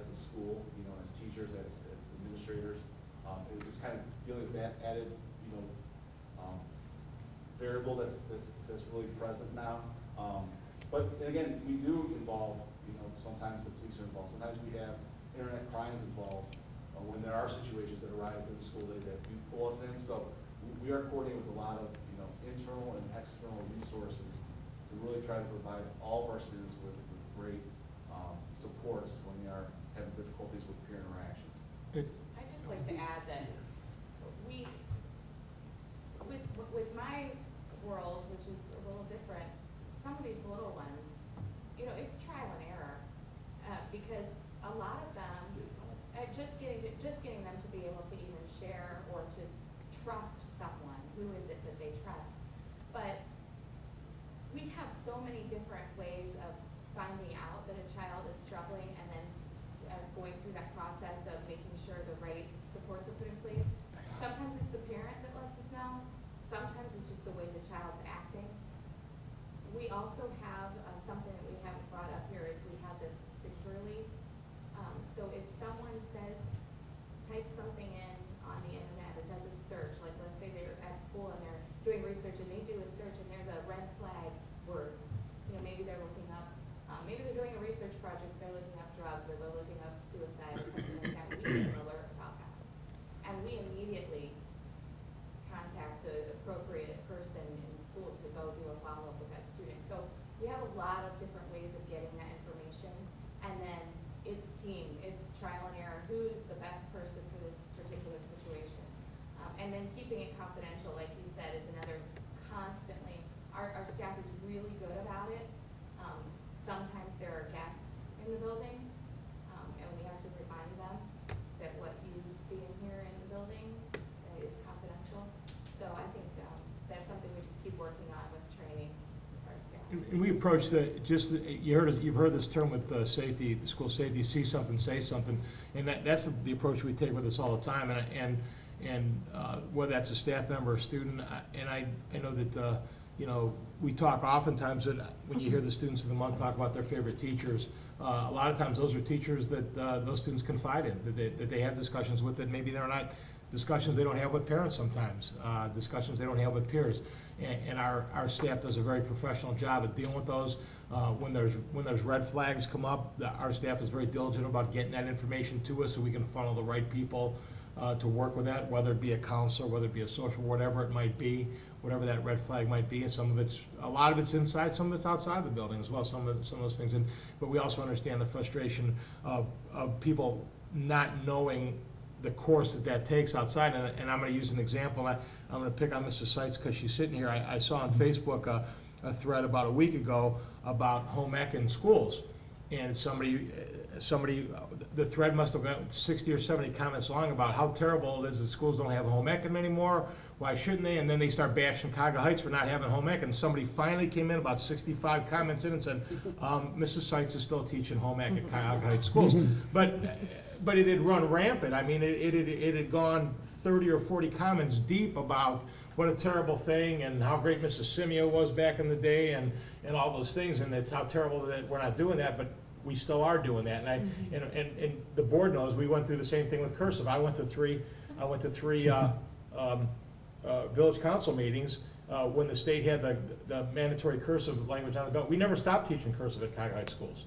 as a school, as teachers, as administrators. It's kind of dealing with that added, variable that's really present now. But again, we do involve, sometimes the police are involved. Sometimes we have internet crimes involved when there are situations that arise in the school day that do pull us in. So we are coordinating with a lot of, internal and external resources to really try to provide all of our students with great supports when they are having difficulties with peer interactions. I'd just like to add that with my because a lot of them, just getting them to be able to even share or to trust someone, who is it that they trust? But we have so many different ways of finding out that a child is struggling and then going through that process of making sure the right supports are put in place. Sometimes it's the parent that lets us know. Sometimes it's just the way the child's acting. We also have something that we haven't brought up here is we have this securely. So if someone says, type something in on the internet or does a search, like let's say they're at school and they're doing research and they do a search and there's a red flag word. You know, maybe they're looking up, maybe they're doing a research project, they're looking up drugs or they're looking up suicide or something like that. We get an alert about that. And we immediately contact the appropriate person in the school to go do a follow-up with that student. So we have a lot of different ways of getting that information. And then it's team, it's trial and error. Who's the best person for this particular situation? And then keeping it confidential, like you said, is another constantly, our staff is really good about it. Sometimes there are guests in the building, and we have to remind them that what you see and hear in the building is confidential. So I think that's something we just keep working on with training with our staff. And we approach you've heard this term with safety, the school safety, see something, say something, and that's the approach we take with us all the time, and whether that's a staff member or a student, I know that, you know, we talk oftentimes that when you hear the students of the month talk about their favorite teachers, a lot of times those are teachers that those students confide in, that they have discussions with, that maybe they're not discussions they don't have with parents sometimes, discussions they don't have with peers. And our staff does a very professional job at dealing with those. When there's red flags come up, our staff is very diligent about getting that information to us so we can funnel the right people to work with that, whether it be a counselor, whether it be a social, whatever it might be, whatever that red flag might be. And a lot of it's inside, some of it's outside the building as well, some of those things. But we also understand the frustration of people not knowing the course that takes outside. And I'm gonna use an example. I'm gonna pick on Mrs. Seitz because she's sitting here. I saw on Facebook a thread about a week ago about home ec in schools. And somebody, the thread must have got 60 or 70 comments long about how terrible it is that schools don't have home ec anymore. Why shouldn't they? And then they start bashing Cuyahoga Heights for not having home ec. And somebody finally came in, about 65 comments in, and said, Mrs. Seitz is still teaching home ec at Cuyahoga Heights schools. But it had run rampant. I mean, it had gone 30 or 40 comments deep about what a terrible thing and how great Mrs. Simeo was back in the day and all those things, and it's how terrible that we're not doing that, but we still are doing that. And the board knows we went through the same thing with cursive. I went to three village council meetings when the state had the mandatory cursive language on the belt. We never stopped teaching cursive at Cuyahoga Heights schools.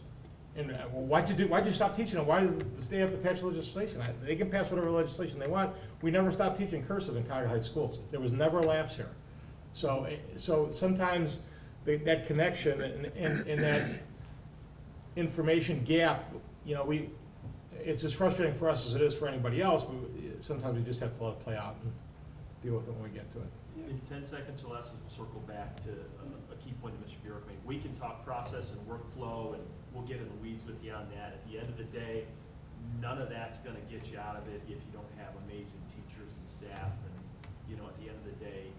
And why'd you stop teaching it? Why does the state have to pass legislation? They can pass whatever legislation they want. We never stopped teaching cursive in Cuyahoga Heights schools. There was never a lapse here. So sometimes that connection and that information gap, you know, it's as frustrating for us as it is for anybody else, but sometimes we just have to let it play out and deal with it when we get to it. In 10 seconds or less, we'll circle back to a key point that Mr. Burek made. We can talk process and workflow, and we'll get in the weeds with you on that. At the end of the day, none of that's going to get you out of it if you don't have amazing teachers and staff. And, you know, at the end of the day,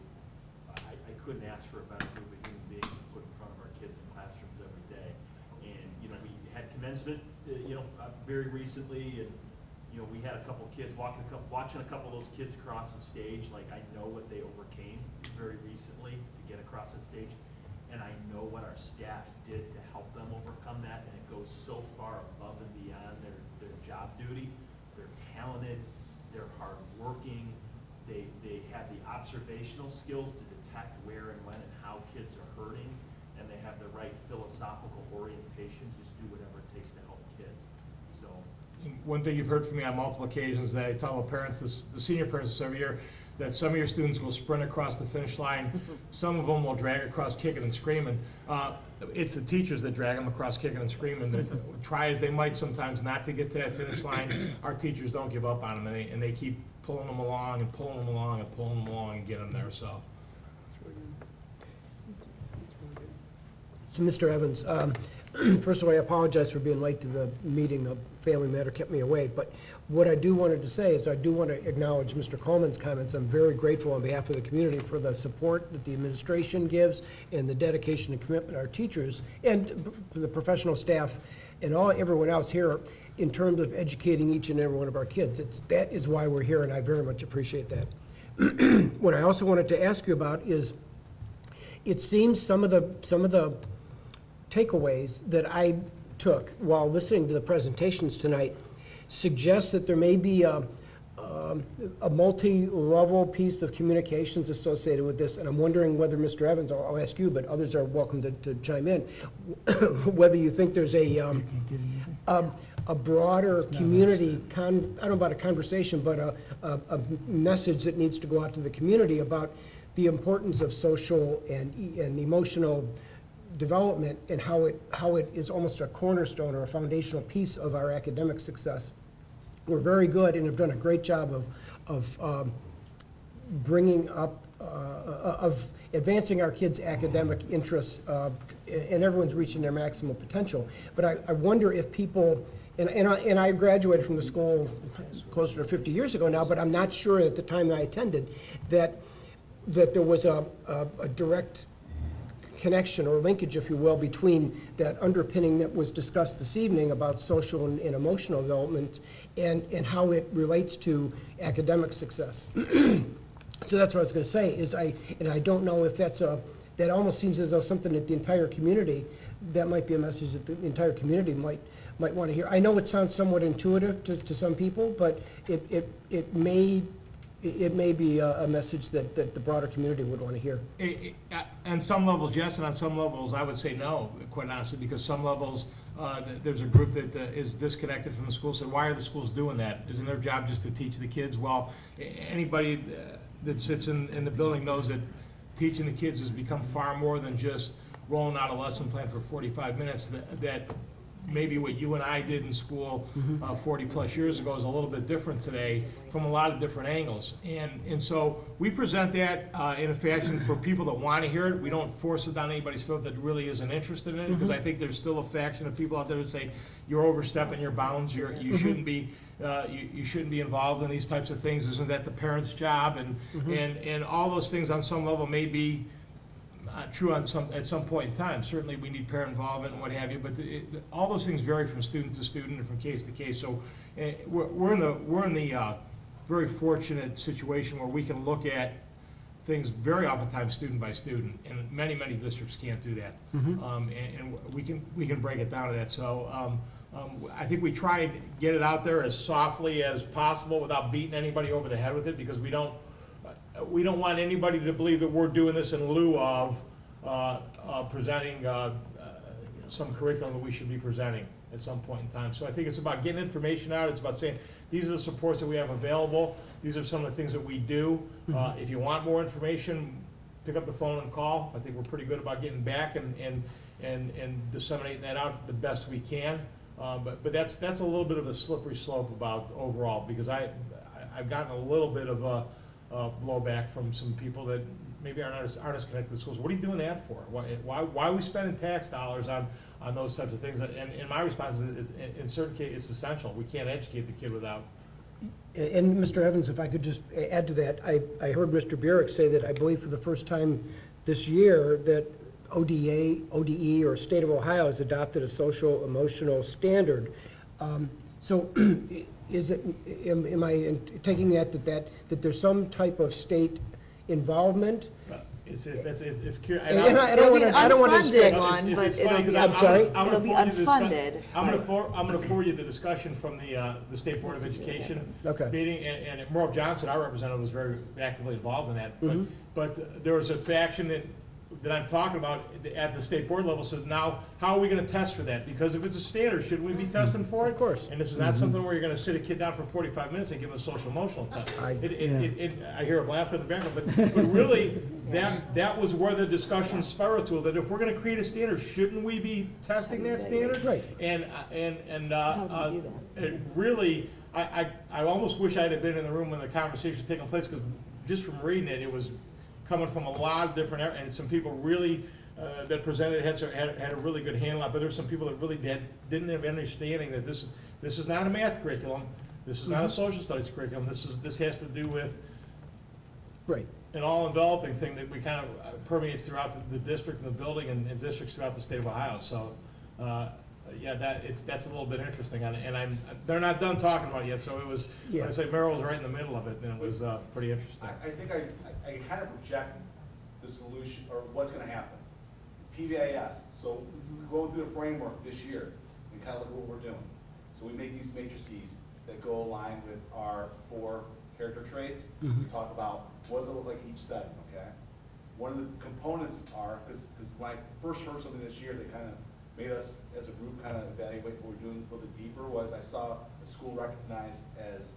I couldn't ask for a better group of human beings to put in front of our kids in classrooms every day. And, you know, we had commencement, very recently, and, you know, we had a couple kids watching a couple of those kids across the stage. Like, I know what they overcame very recently to get across the stage, and I know what our staff did to help them overcome that, and it goes so far above and beyond their job duty. They're talented, they're hardworking, they have the observational skills to detect where and when and how kids are hurting, and they have the right philosophical orientation to just do whatever it takes to help kids. So, One thing you've heard from me on multiple occasions that I tell the parents, the senior parents every year, that some of your students will sprint across the finish line, some of them will drag across kicking and screaming. It's the teachers that drag them across kicking and screaming, that try as they might sometimes not to get to that finish line. Our teachers don't give up on them, and they keep pulling them along and pulling them along and pulling them along and get them there, so. So, Mr. Evans, First of all, I apologize for being late to the meeting. A family matter kept me away. But what I do wanted to say is I do want to acknowledge Mr. Coleman's comments. I'm very grateful on behalf of the community for the support that the administration gives and the dedication and commitment of our teachers and the professional staff and everyone else here in terms of educating each and every one of our kids. That is why we're here, and I very much appreciate that. What I also wanted to ask you about is, it seems some of the takeaways that I took while listening to the presentations tonight suggests that there may be a multi-level piece of communications associated with this, and I'm wondering whether, Mr. Evans, I'll ask you, but others are welcome to chime in, whether you think there's a broader community, I don't know about a conversation, but a message that needs to go out to the community about the importance of social and emotional development and how it is almost a cornerstone or a foundational piece of our academic success. We're very good and have done a great job of bringing up, of advancing our kids' academic interests, and everyone's reaching their maximal potential. But I wonder if people, and I graduated from the school closer to 50 years ago now, but I'm not sure at the time I attended that there was a direct connection or linkage, if you will, between that underpinning that was discussed this evening about social and emotional development and how it relates to academic success. So that's what I was going to say, is I don't know if that almost seems as though something that the entire community, that might be a message that the entire community might want to hear. I know it sounds somewhat intuitive to some people, but it may be a message that the broader community would want to hear. On some levels, yes, and on some levels, I would say no, quite honestly, because some levels, there's a group that is disconnected from the school. So why are the schools doing that? Isn't their job just to teach the kids? Well, anybody that sits in the building knows that teaching the kids has become far more than just rolling out a lesson plan for 45 minutes. That maybe what you and I did in school 40-plus years ago is a little bit different today from a lot of different angles. And so we present that in a fashion for people that want to hear it. We don't force it down anybody's throat that really isn't interested in it, because I think there's still a faction of people out there that say, you're overstepping your bounds, you shouldn't be you shouldn't be involved in these types of things. Isn't that the parent's job? And all those things on some level may be true at some point in time. Certainly, we need parent involvement and what have you, but all those things vary from student to student and from case to case. So we're in the very fortunate situation where we can look at things very oftentimes student by student, and many districts can't do that. And we can break it down to that. So I think we try and get it out there as softly as possible without beating anybody over the head with it, because we don't want anybody to believe that we're doing this in lieu of presenting some curriculum that we should be presenting at some point in time. So I think it's about getting information out. It's about saying, these are the supports that we have available. These are some of the things that we do. If you want more information, pick up the phone and call. I think we're pretty good about getting back and disseminating that out the best we can. But that's a little bit of a slippery slope about overall, because I've gotten a little bit of a blowback from some people that maybe aren't as connected to schools. What are you doing that for? Why are we spending tax dollars on those types of things? And my response is, in certain cases, it's essential. We can't educate the kid without. And Mr. Evans, if I could just add to that, I heard Mr. Burek say that I believe for the first time this year that ODE, or State of Ohio, has adopted a social emotional standard. So am I taking that there's some type of state involvement? It's curious. It'll be an I don't want to unfunded discuss. one, but it'll be, I'm sorry? it'll be unfunded. I'm gonna forward you the discussion from the State Board of Education Okay. meeting, and Merle Johnson, our representative, was very actively involved in that. But there was a faction that I'm talking about at the state board level says, now, how are we gonna test for that? Because if it's a standard, shouldn't we be testing for it? Of course. And this is not something where you're gonna sit a kid down for 45 minutes and give them a social emotional test. I hear him laughing in the background, but really, that was where the discussion spiraled to, that if we're gonna create a standard, shouldn't we be testing that standard? Right. And How do you do that? it really, I almost wish I'd have been in the room when the conversation was taking place, because just from reading it, it was coming from a lot of different, and some people really that presented had a really good handle on it, but there's some people that really didn't have understanding that this is not a math curriculum, this is not a social studies curriculum, this has to do with Right. an all-enveloping thing that we kind of permeates throughout the district and the building and districts throughout the state of Ohio. So, yeah, that's a little bit interesting, and they're not done talking about it yet, so it was, Yeah. I say Merrill was right in the middle of it, and it was pretty interesting. I think I kind of project the solution, or what's gonna happen. PBIS, so going through the framework this year, and kind of look at what we're doing. So we make these matrices that go align with our 4 character traits. We talk about what does it look like each setting, okay? One of the components are, because when I first heard something this year that kind of made us, as a group, kind of evaluate what we're doing a little bit deeper, was I saw a school recognized as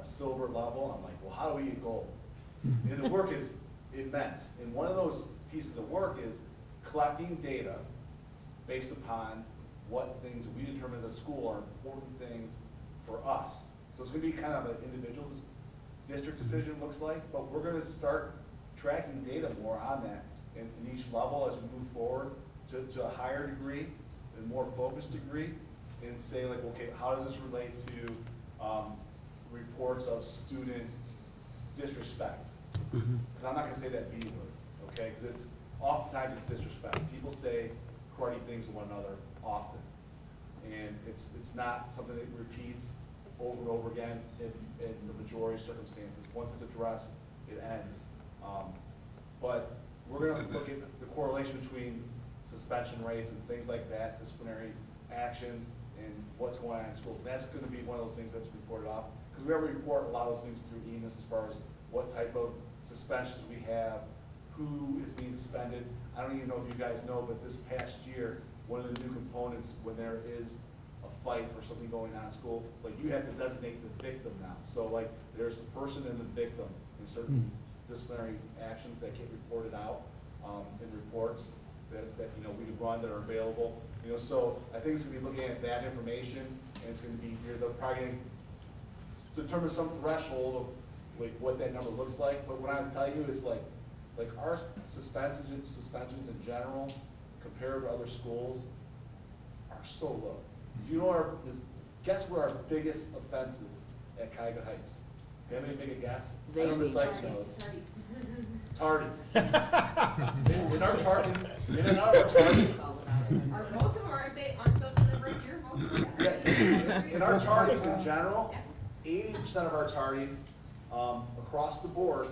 a silver level. I'm like, well, how do we get gold? And the work is immense. And one of those pieces of work is collecting data based upon what things we determine as a school are important things for us. So it's gonna be kind of an individual district decision, looks like, but we're gonna start tracking data more on that in each level as we move forward to a higher degree, and more focused degree, and say like, okay, how does this relate to reports of student disrespect? Because I'm not gonna say that B word, okay, because it's, oftentimes it's disrespect. People say cruddy things to one another often, and it's not something that repeats over and over again in the majority of circumstances. Once it's addressed, it ends. But we're gonna look at the correlation between suspension rates and things like that, disciplinary actions, and what's going on in schools. And that's gonna be one of those things that's reported off, because we already report a lot of those things through EMIS as far as what type of suspensions we have, who is being suspended. I don't even know if you guys know, but this past year, one of the new components, when there is a fight or something going on in school, like you have to designate the victim now. So like, there's the person and the victim in certain disciplinary actions that get reported out in reports that you know we can run that are available. You know, so I think it's gonna be looking at that information, and it's gonna be, they're probably gonna determine some threshold of like what that number looks like. But what I would tell you is like our suspensions in general, compared to other schools, are so low. You know, guess where our biggest offense is at Cuyahoga Heights? Can anybody make a guess? I know the site knows. Tardies. In our tardies, Most of them aren't built in the brick here, most of them. yeah, in our tardies in general, 80% of our tardies, across the board,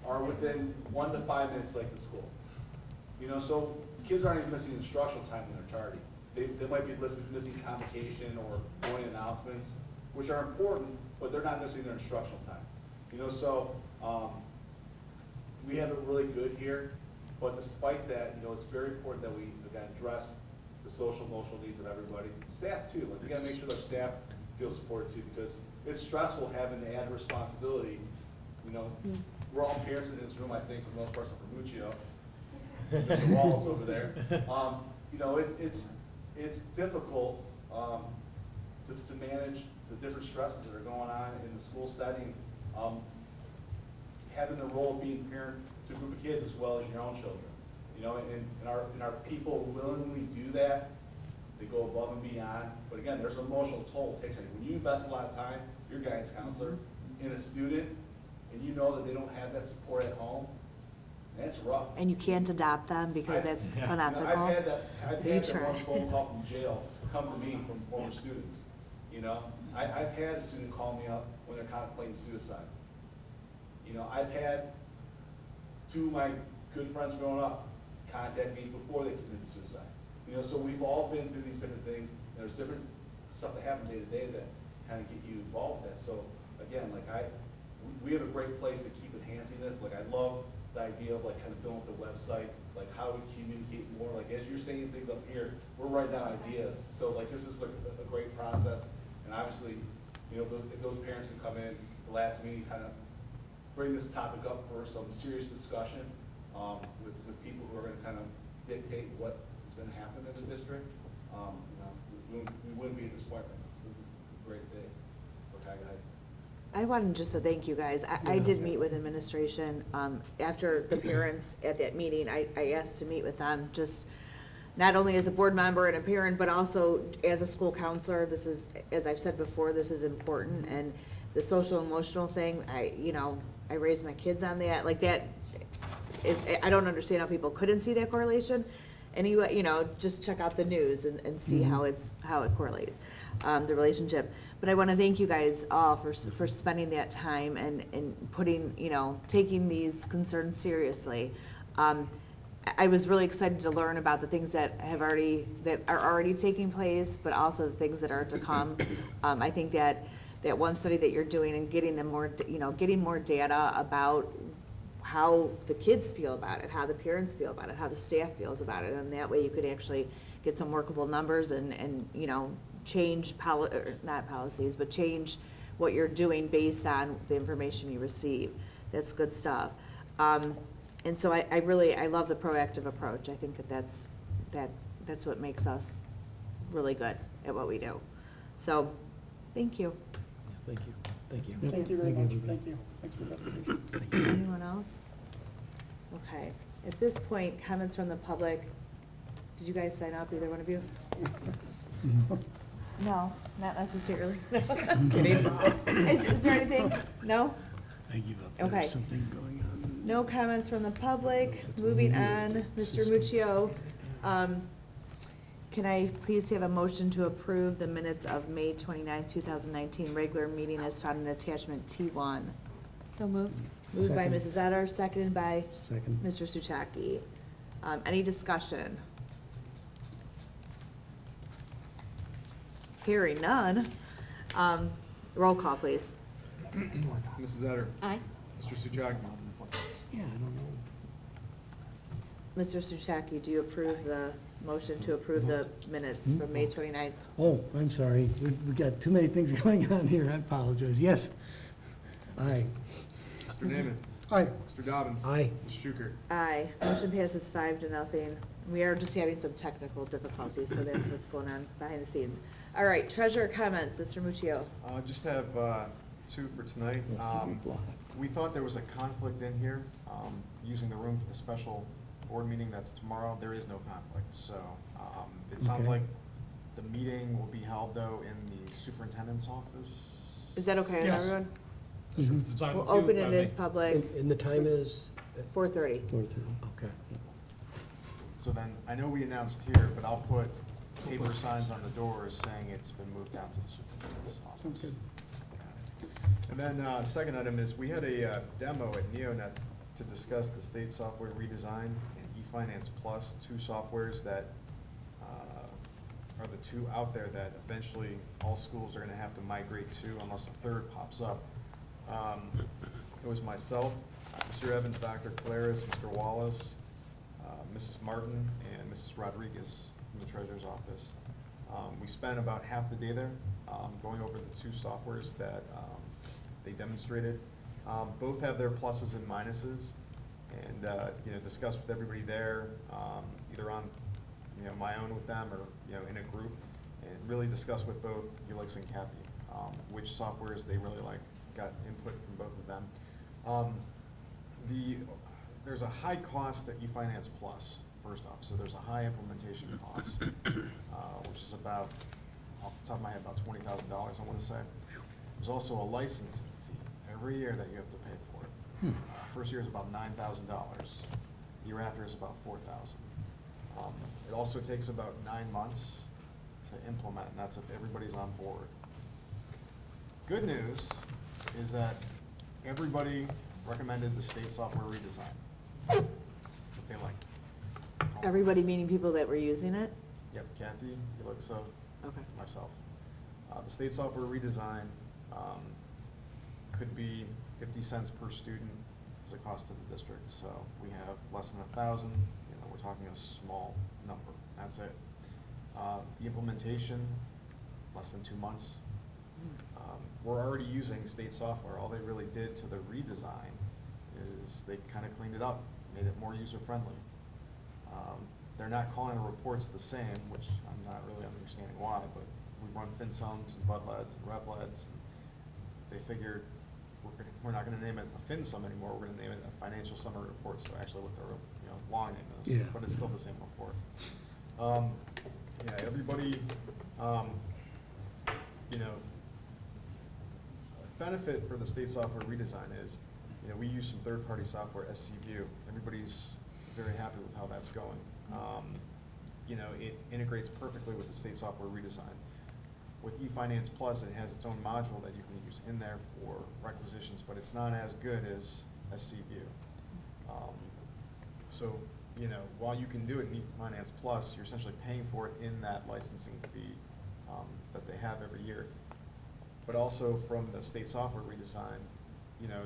are within 1 to 5 minutes like the school. You know, so kids aren't even missing instructional time when they're tardy. They might be missing convocation or morning announcements, which are important, but they're not missing their instructional time. You know, so, we have it really good here, but despite that, you know, it's very important that we, again, address the social, emotional needs of everybody. Staff too, like, we gotta make sure that staff feel supported too, because it's stressful having to add responsibility. You know, we're all parents in this room, I think, for the most part, except for Muccio, Mr. Wallace over there. You know, it's difficult, to manage the different stresses that are going on in the school setting. Having the role of being parent to a group of kids as well as your own children. You know, and our people willingly do that. They go above and beyond. But again, there's an emotional toll it takes. When you invest a lot of time, your guidance counselor, in a student, and you know that they don't have that support at home, that's rough. And you can't adopt them because that's Yeah. unethical. I've had that You one try. phone call from jail come to me from former students. You know, I've had a student call me up when they're contemplating suicide. You know, I've had 2 of my good friends growing up contact me before they committed suicide. You know, so we've all been through these different things. There's different stuff that happen day to day that kind of get you involved with that. So again, like we have a great place to keep enhancing this. Like I love the idea of like kind of building the website, like how we communicate more. Like as you're saying things up here, we're writing down ideas. So like this is like a great process. And obviously, you know, if those parents can come in, the last meeting kind of bring this topic up for some serious discussion with people who are going to kind of dictate what is going to happen in the district. You know, we wouldn't be at this point right now. So this is a great day for Cuyahoga Heights. I wanted just to thank you guys. I did meet with administration, after the parents at that meeting, I asked to meet with them, just not only as a board member and a parent, but also as a school counselor. This is, as I've said before, this is important, and the social emotional thing, I raised my kids on that, like that, I don't understand how people couldn't see that correlation. Anyway, just check out the news and see how it correlates, the relationship. But I want to thank you guys all for spending that time and putting, taking these concerns seriously. I was really excited to learn about the things that are already taking place, but also the things that are to come. I think that one study that you're doing and getting them more, getting more data about how the kids feel about it, how the parents feel about it, how the staff feels about it, and that way you could actually get some workable numbers and change not policies, but change what you're doing based on the information you receive. That's good stuff. And so I love the proactive approach. I think that's what makes us really good at what we do. So, thank you. Thank you. Thank you. Thank you very much. Thank you. Thanks for the presentation. Anyone else? Okay, at this point, comments from the public. Did you guys sign up, either one of you? No, not necessarily. I'm kidding. Is there anything? No? I give up. Okay. There's something going on. No comments from the public. Moving on, Mr. Muccio, can I please have a motion to approve the minutes of May 29, 2019, regular meeting as found in attachment T1? So moved. Moved by Second. Mrs. Etter, seconded by Second. Mr. Suchaki. Any discussion? Hearing none. Roll call, please. Mrs. Etter, Aye. Mr. Suchaki, Yeah, I don't know. Mr. Suchaki, do you approve the motion to approve the minutes from May 29th? Oh, I'm sorry. We got too many things going on here. I apologize. Yes. Aye. Mr. Naaman, Aye. Mr. Dobbins. Aye. Mr. Schuker. Aye. Motion passes 5-0. We are just having some technical difficulties, so that's what's going on behind the scenes. All right, treasurer comments, Mr. Muccio. Just have two for tonight. Let's see, we blocked. We thought there was a conflict in here, using the room for the special board meeting that's tomorrow. There is no conflict, so it sounds Okay. like the meeting will be held, though, in the superintendent's office. Is that okay with Yes. everyone? If it's on We'll you, open it me. as public, And the time is? 4:30. 4:30. Okay. So then, I know we announced here, but I'll put paper signs on the doors saying it's been moved down to the superintendent's office. Sounds good. And then, second item is, we had a demo at NeoNet to discuss the state software redesign and eFinance Plus, two softwares that are the two out there that eventually all schools are gonna have to migrate to unless a third pops up. It was myself, Mr. Evans, Dr. Claris, Mr. Wallace, Mrs. Martin, and Mrs. Rodriguez from the treasurer's office. We spent about half the day there, going over the two softwares that they demonstrated. Both have their pluses and minuses, and discuss with everybody there, either on my own with them or in a group, and really discuss with both Felix and Kathy which softwares they really like. Got input from both of them. There's a high cost at eFinance Plus, first off, so there's a high implementation cost, which is about, off the top of my head, about $20,000, I want to say. There's also a licensing fee every year that you have to pay for it. First year is about $9,000. Year after is about $4,000. It also takes about 9 months to implement, and that's if everybody's on board. Good news is that everybody recommended the state software redesign. That they liked. Everybody meaning people that were using it? Yep, Kathy, Elixa, Okay. myself. The state software redesign could be 50 cents per student as a cost to the district. So we have less than 1,000, we're talking a small number, that's it. The implementation, less than 2 months. We're already using state software. All they really did to the redesign is they kind of cleaned it up, made it more user-friendly. They're not calling the reports the same, which I'm not really understanding why, but we run FinSums and BudLEDs and RevLEDs, and they figured we're not gonna name it a FinSum anymore, we're gonna name it a Financial Summary Report, so actually what the, long name is, Yeah. but it's still the same report. Yeah, everybody, a benefit for the state software redesign is, we use some third-party software, SCView. Everybody's very happy with how that's going. It integrates perfectly with the state software redesign. With eFinance Plus, it has its own module that you can use in there for requisitions, but it's not as good as SCView. So, while you can do it in eFinance Plus, you're essentially paying for it in that licensing fee that they have every year. But also from the state software redesign,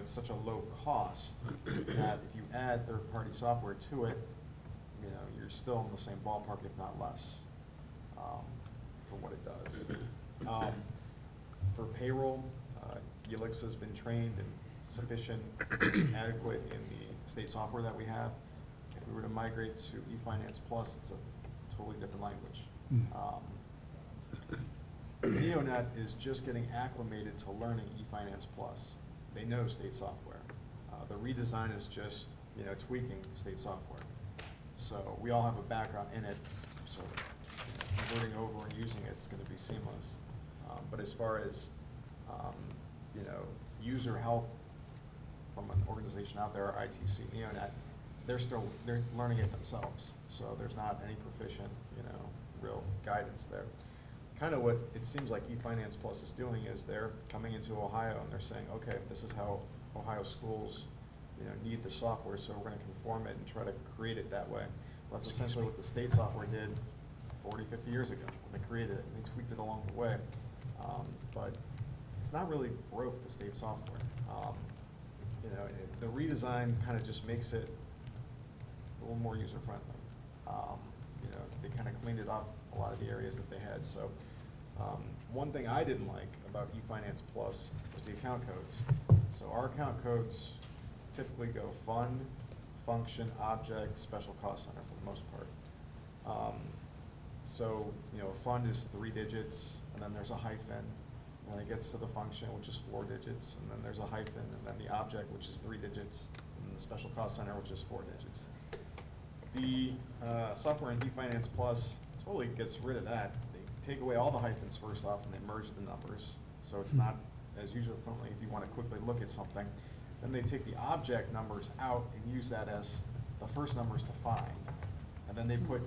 it's such a low cost that if you add third-party software to it, you're still in the same ballpark, if not less, for what it does. For payroll, Elix has been trained and sufficient, adequate in the state software that we have. If we were to migrate to eFinance Plus, it's a totally different language. Neonet is just getting acclimated to learning eFinance Plus. They know state software. The redesign is just, tweaking state software. So we all have a background in it, so converting over and using it's gonna be seamless. But as far as, user help from an organization out there, ITC, Neonet, they're learning it themselves. So there's not any proficient, real guidance there. Kind of what it seems like eFinance Plus is doing is they're coming into Ohio and they're saying, okay, this is how Ohio schools, need the software, so we're gonna conform it and try to create it that way. Well, that's essentially what the state software did 40, 50 years ago when they created it, and they tweaked it along the way. But it's not really broke, the state software. The redesign kind of just makes it a little more user-friendly. They kind of cleaned it up, a lot of the areas that they had. So one thing I didn't like about eFinance Plus was the account codes. So our account codes typically go fund, function, object, special cost center for the most part. So, a fund is 3 digits, and then there's a hyphen, and then it gets to the function, which is 4 digits, and then there's a hyphen, and then the object, which is 3 digits, and the special cost center, which is 4 digits. The software in eFinance Plus totally gets rid of that. They take away all the hyphens first off, and they merge the numbers, so it's not as user-friendly if you want to quickly look at something. Then they take the object numbers out and use that as the first numbers to find, and then they put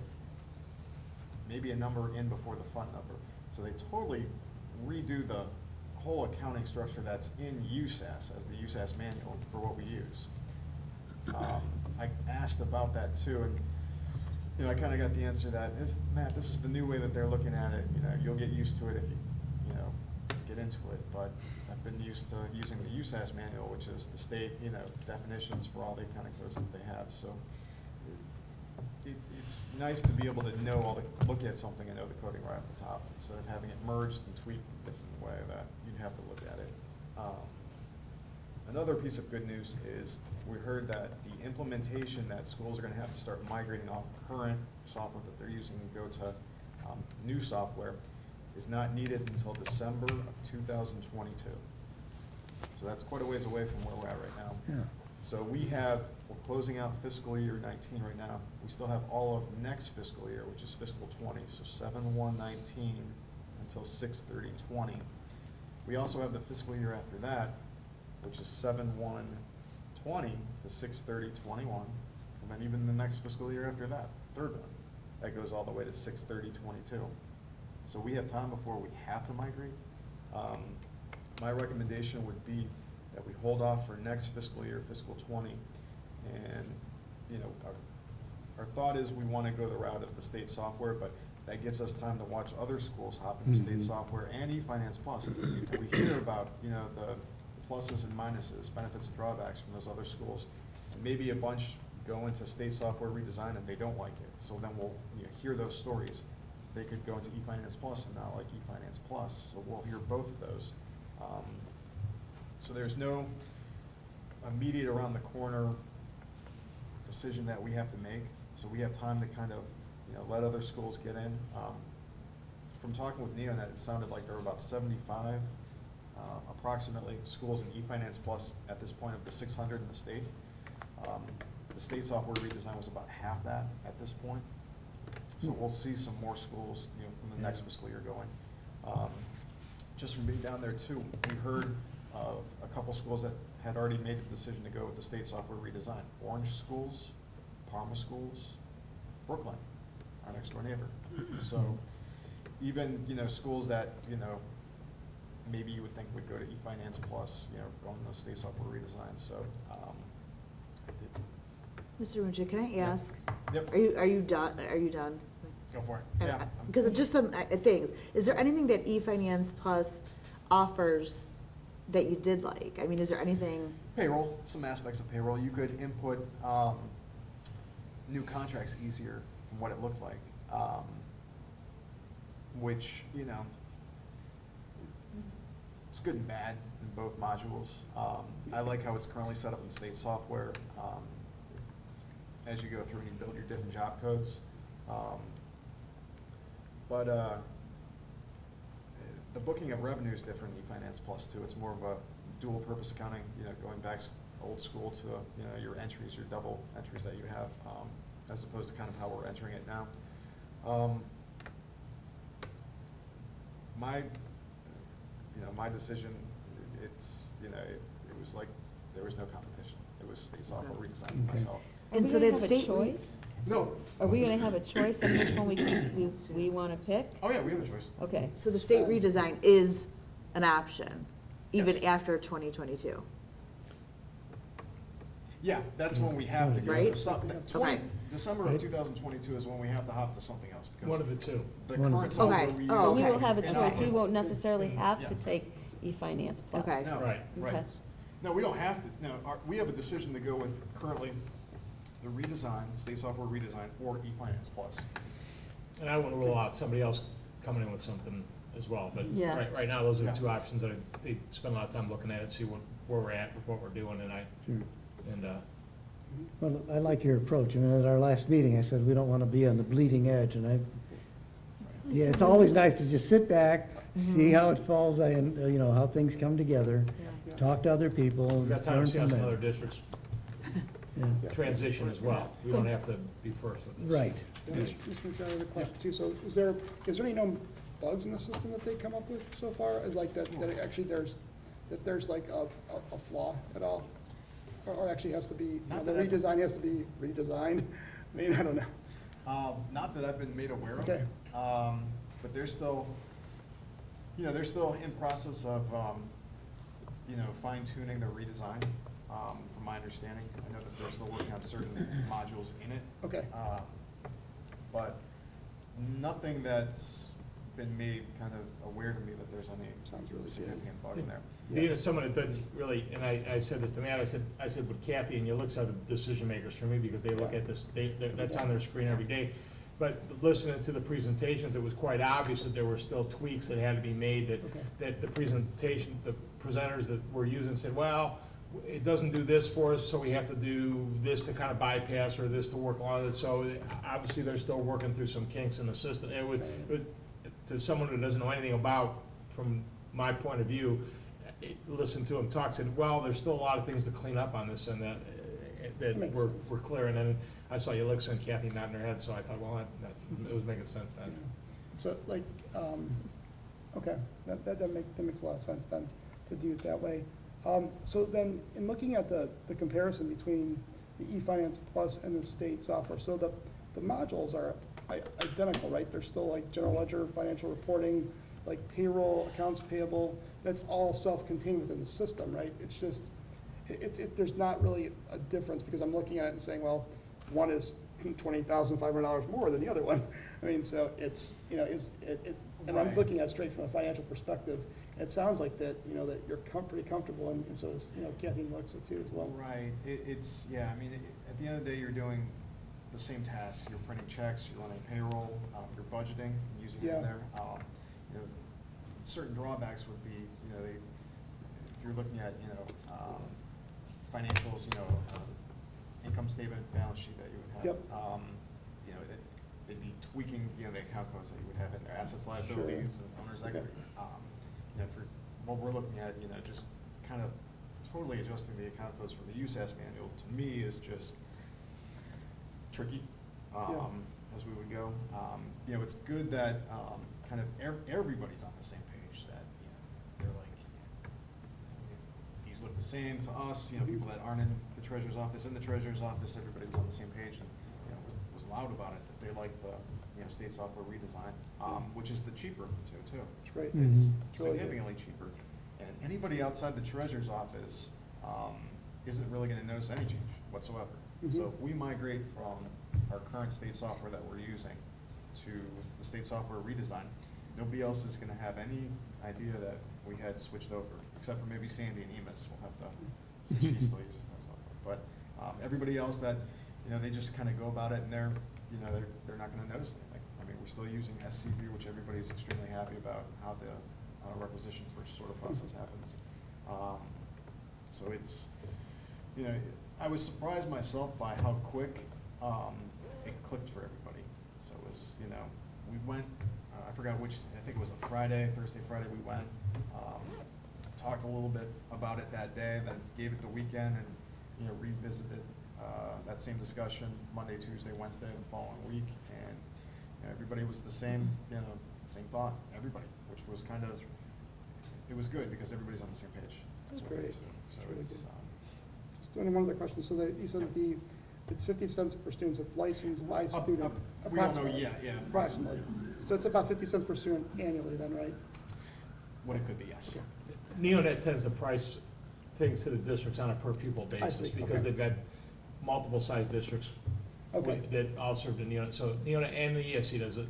maybe a number in before the fund number. So they totally redo the whole accounting structure that's in USAS as the USAS manual for what we use. I asked about that too, and I kind of got the answer that, Matt, this is the new way that they're looking at it. You'll get used to it if you get into it. But I've been used to using the USAS manual, which is the state definitions for all the accounting codes that they have. So it's nice to be able to look at something and know the coding right off the top, instead of having it merged and tweaked in a different way that you'd have to look at it. Another piece of good news is we heard that the implementation that schools are going to have to start migrating off current software that they're using and go to new software is not needed until December of 2022. So that's quite a ways away from where we're at right now. Yeah. So we're closing out fiscal year 19 right now. We still have all of next fiscal year, which is fiscal 20, so 7/1/19 until 6/30/20. We also have the fiscal year after that, which is 7/1/20 to 6/30/21, and then even the next fiscal year after that, third one, that goes all the way to 6/30/22. So we have time before we have to migrate. My recommendation would be that we hold off for next fiscal year, fiscal 20, and our thought is we want to go the route of the state software, but that gives us time to watch other schools hop into state software and eFinance Plus. And we hear about the pluses and minuses, benefits and drawbacks from those other schools, and maybe a bunch go into state software redesign and they don't like it. So then we'll hear those stories. They could go into eFinance Plus and not like eFinance Plus, so we'll hear both of those. So there's no immediate around the corner decision that we have to make. So we have time to kind of, let other schools get in. From talking with Neonet, it sounded like there were about 75 approximately schools in eFinance Plus at this point of the 600 in the state. The state software redesign was about half that at this point. So we'll see some more schools, from the next fiscal year going. Just from being down there too, we heard of a couple schools that had already made the decision to go with the state software redesign. Orange schools, Parma schools, Brookline, our next door neighbor. So even, schools that, maybe you would think would go to eFinance Plus, going to the state software redesign, so, Mr. Winchell, can I ask? Yep. Are you done? Are you done? Go for it. And Yeah. because of just some things, is there anything that eFinance Plus offers that you did like? I mean, is there anything? Payroll, some aspects of payroll. You could input new contracts easier from what it looked like, which, it's good and bad in both modules. I like how it's currently set up in state software. As you go through and you build your different job codes. But the booking of revenue is different in eFinance Plus too. It's more of a dual purpose accounting, going back old school to, your entries, your double entries that you have, as opposed to kind of how we're entering it now. My decision, it's, it was like, there was no competition. It was state software redesign myself. And so that state. No. Are we gonna have a choice on which one we wanna pick? Oh, yeah, we have a choice. Okay. So the state redesign is an option, even Yes. after 2022. Yeah, that's when we have to go to Right? something. Okay. December of 2022 is when we have to hop to something else. because One of the two. The One of current the- software Okay. we use. Oh, We okay. will have a And choice, we I- won't necessarily have to Yeah. take eFinance Plus. Okay. No, Right. right. Okay. No, we don't have to, no, we have a decision to go with currently the redesign, state software redesign, or eFinance Plus. And I wouldn't rule out somebody else coming in with something as well, but Yeah. right now, those are the Yeah. two options that they spend a lot of time looking at it, see where we're at with what we're doing, Sure. and, Well, I like your approach. At our last meeting, I said, we don't want to be on the bleeding edge, and yeah, it's always nice to just sit back, see how it falls, and, how things come together, Yeah. talk to other people, we've and got time learn to see from how some other them. districts Yeah. transition as well. We don't have to be first with this. Right. Mr. McDonough, I have a question too. So is there any known bugs in the system that they come up with so far? Is like that actually there's like a flaw at all? Or actually has to be, Not the that I- redesign has to be redesigned? I mean, I don't know. Not that I've been made aware of. Okay. But they're still, they're still in process of, fine tuning their redesign, from my understanding. I know that they're still working on certain modules in it. Okay. But nothing that's been made kind of aware to me that there's any Sounds really good. significant bug in there. Being as someone that doesn't really, and I said this to Matt, I said with Kathy, and you look at the decision makers for me, because they look at this, that's on their screen every day. But listening to the presentations, it was quite obvious that there were still tweaks that had to be made, that the presentation, the presenters that were using said, well, it doesn't do this for us, so we have to do this to kind of bypass, or this to work along it. So obviously, they're still working through some kinks in the system. To someone who doesn't know anything about, from my point of view, listen to him talk, said, well, there's still a lot of things to clean up on this, and that Makes we're sense. clear. And then I saw you look, and Kathy nodding her head, so I thought, well, it was making sense then. So like, okay, that makes a lot of sense then, to do it that way. So then, in looking at the comparison between the eFinance Plus and the state software, so the modules are identical, right? They're still like general ledger, financial reporting, like payroll, accounts payable, that's all self-contained within the system, right? It's just, there's not really a difference, because I'm looking at it and saying, well, one is $20,500 more than the other one. I mean, so it's, and I'm Right. looking at it straight from a financial perspective. It sounds like that, that you're pretty comfortable, and so is, Kathy looks at too as well. Right, it's, yeah, I mean, at the end of the day, you're doing the same tasks. You're printing checks, you're running payroll, you're budgeting, and using it Yeah. in there. Certain drawbacks would be, if you're looking at, financials, income statement, balance sheet that you would have. Yep. They'd be tweaking, the account codes that you would have in there, assets, liabilities, and owner's Okay. equity. For what we're looking at, you know, just kind of totally adjusting the account codes from the USAS manual, to me, is just tricky, as we would go. You know, it's good that, kind of everybody's on the same page, that, you know, they're like, these look the same to us, you know, people that aren't in the treasurer's office, everybody was on the same page, and, you know, was loud about it, that they like the, you know, state software redesign, which is the cheaper of the two, too. It's great. It's It's really good. significantly cheaper, and anybody outside the treasurer's office, isn't really gonna notice any change whatsoever. So if we migrate from our current state software that we're using to the state software redesign, nobody else is gonna have any idea that we had switched over, except for maybe Sandy and Emus will have to, since she still uses that software. But, everybody else that, you know, they just kinda go about it and they're, you know, they're not gonna notice anything. I mean, we're still using SCV, which everybody's extremely happy about, how the, requisition purchase order process happens. So it's, you know, I was surprised myself by how quick, it clicked for everybody. So it was, you know, we went, I forgot which, I think it was a Thursday, Friday, we went, talked a little bit about it that day, then gave it the weekend and, you know, revisited, that same discussion Monday, Tuesday, Wednesday, the following week, and, you know, everybody was the same, you know, same thought, everybody, which was kind of, it was good, because everybody's on the same page. That's what we great. do. So That's really it's, good. Just doing one other question, so that, you said it's 50 cents per student, so it's licensed by student, we don't know approximately. yet, yeah. Approximately. So it's about 50 cents per student annually then, right? What it could be, yes. Neonet tends to price things to the districts on a per pupil basis, see, because okay. they've got multiple size districts Okay. that all serve the Neonet. So Neonet and the ESC does it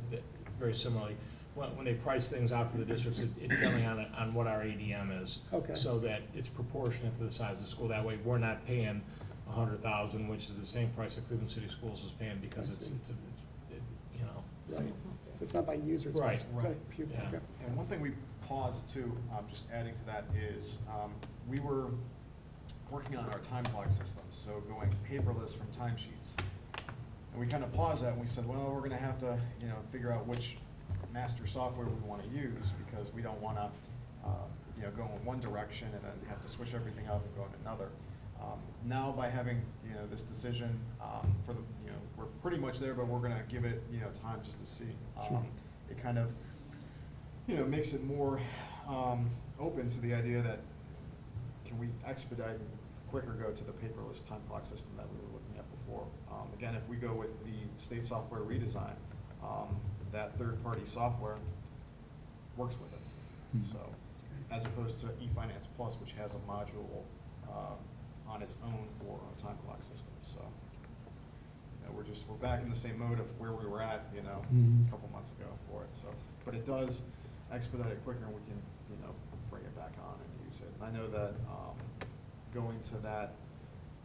very similarly. When they price things out for the districts, it's generally on what our ADM is. Okay. So that it's proportionate to the size of the school. That way, we're not paying $100,000, which is the same price that Cleveland City Schools is paying, because I it's, see. you know. Right. So it's not by user, it's by Right, right. pupil, Yeah. okay. And one thing we paused too, just adding to that, is we were working on our time clock system, so going paperless from timesheets. And we kind of paused that and we said, well, we're gonna have to, you know, figure out which master software we wanna use, because we don't wanna, you know, go in one direction and then have to switch everything up and go in another. Now by having, you know, this decision, for the, you know, we're pretty much there, but we're gonna give it, you know, time just to see. Sure. It kind of, you know, makes it more, open to the idea that, can we expedite and quicker go to the paperless time clock system that we were looking at before? Again, if we go with the state software redesign, that third-party software works with it. So, as opposed to eFinance Plus, which has a module, on its own for a time clock system, so. You know, we're back in the same mode of where we were at, you know, Mhm. a couple months ago for it, so. But it does expedite it quicker, and we can, you know, bring it back on and use it. I know that, going to that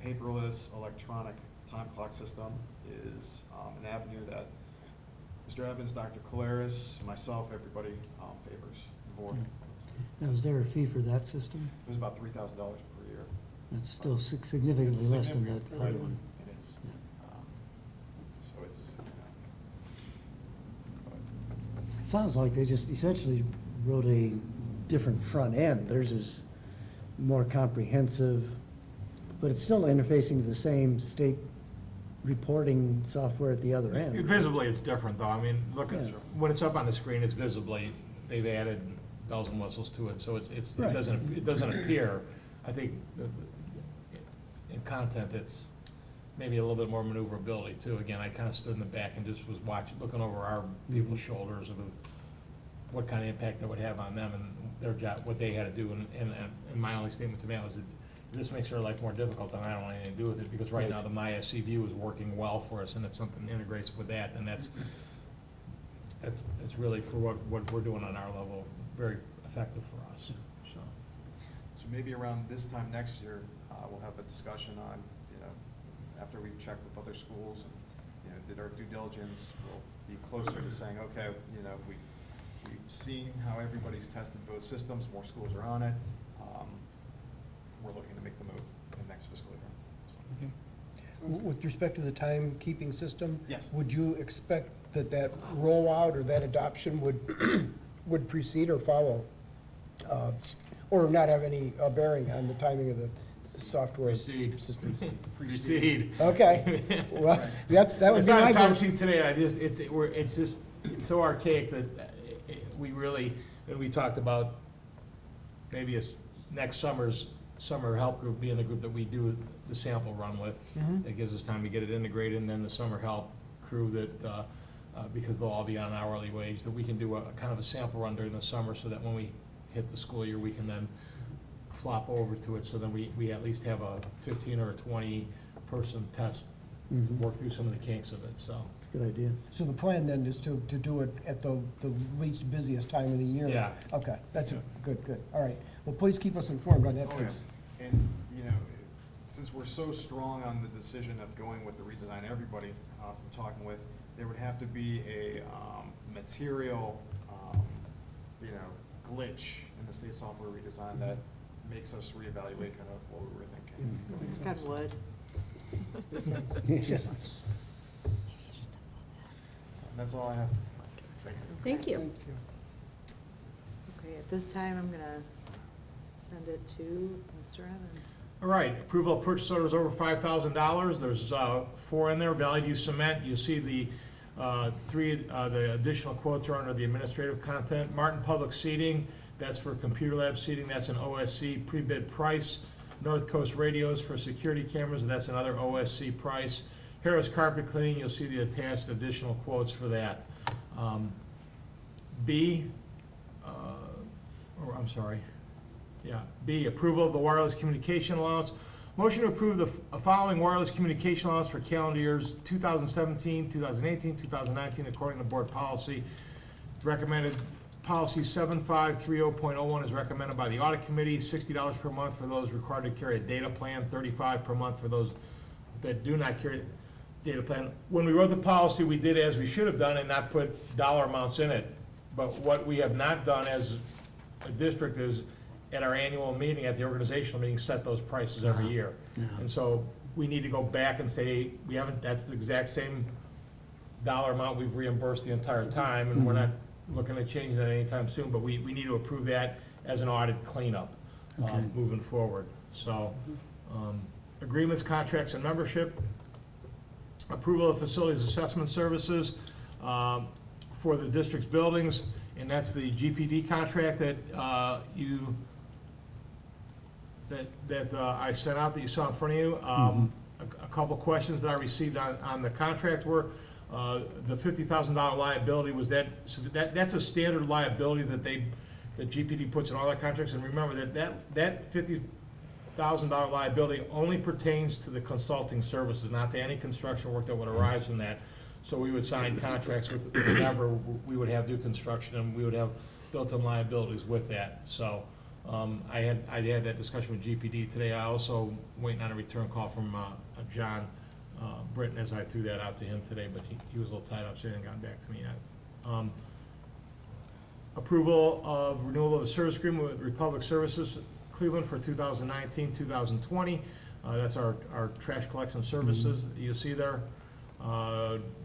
paperless electronic time clock system is, an avenue that Mr. Evans, Dr. Caleres, myself, everybody, favors the board. Now, is there a fee for that system? It was about $3,000 per year. That's still significantly It's less than that significant, other right. one. It is. Yeah. So it's, you know, Sounds like they just essentially wrote a different front end. Theirs is more comprehensive, but it's still interfacing to the same state reporting software at the other end. Visibly, it's different, though. I mean, look, Yeah. when it's up on the screen, it's visibly, they've added bells and whistles to it, so it Right. doesn't appear. I think in content, it's maybe a little bit more maneuverability too. Again, I kind of stood in the back and just was looking over our people's shoulders of what kind of impact that would have on them and their job, what they had to do. And my only statement to Matt was that this makes our life more difficult, and I don't want anything to do with it, because right now, the MySC view is working well for us, and if something integrates with that, then that's really, for what we're doing on our level, very effective for us, so. So maybe around this time next year, we'll have a discussion on, you know, after we've checked with other schools and, you know, did our due diligence, we'll be closer to saying, okay, you know, we've seen how everybody's tested both systems, more schools are on it. We're looking to make the move in the next fiscal year. With respect to the timekeeping system? Yes. Would you expect that rollout or that adoption would precede or follow or not have any bearing on the timing of the software Proceed. systems. Proceed. Okay, well, that would It's be on my a time vote. sheet today, it's just so archaic that we really, and we talked about maybe it's next summer help group being the group that we do the sample run with. It gives us time to get it integrated, and then the summer help crew that, because they'll all be on hourly wage, that we can do a kind of a sample run during the summer, so that when we hit the school year, we can then flop over to it, so then we at least have a 15 or a 20-person test, work through some of the kinks of it, so. It's a good idea. So the plan then is to do it at the least busiest time of the year? Yeah. Okay, that's good, all right. Well, please keep us informed on that, Oh, please. yeah. And, you know, since we're so strong on the decision of going with the redesign, everybody from talking with, there would have to be a material, you know, glitch in the state software redesign that makes us reevaluate kind of what we were thinking. It's got wood. Yeah. That's all I have. Thank you. Okay, at this time, I'm gonna send it to Mr. Evans. All right, approval of purchase orders over $5,000. There's 4 in there. Valley View Cement, you see the the additional quotes are under the administrative content. Martin Public Seating, that's for computer lab seating, that's an OSC pre-bid price. North Coast Radios for security cameras, that's another OSC price. Harris Carpet Cleaning, you'll see the attached additional quotes for that. B, approval of the wireless communication allowance. Motion to approve the following wireless communication allowance for calendar years 2017, 2018, 2019, according to board policy. Recommended policy 7530.01 is recommended by the audit committee, $60 per month for those required to carry a data plan, $35 per month for those that do not carry a data plan. When we wrote the policy, we did as we should have done and not put dollar amounts in it. But what we have not done as a district is, at our annual meeting, at the organizational meeting, set those prices every year. And so we need to go back and say, we haven't, that's the exact same dollar amount we've reimbursed the entire time, and we're not looking to change that anytime soon, but we need to approve that as an audit cleanup, moving forward. So, agreements, contracts, and membership. Approval of facilities assessment services for the district's buildings, and that's the GPD contract that I sent out that you saw in front of you. A couple questions that I received on the contract were, the $50,000 liability, was that's a standard liability that GPD puts in all their contracts, and remember that $50,000 liability only pertains to the consulting services, not to any construction work that would arise from that. So we would sign contracts with whoever we would have do construction, and we would have built-in liabilities with that. So I had that discussion with GPD today. I also waiting on a return call from John Britton as I threw that out to him today, but he was a little tied up, so he hadn't gotten back to me yet. Approval of renewal of a service agreement with Republic Services Cleveland for 2019-2020. That's our trash collection services that you see there.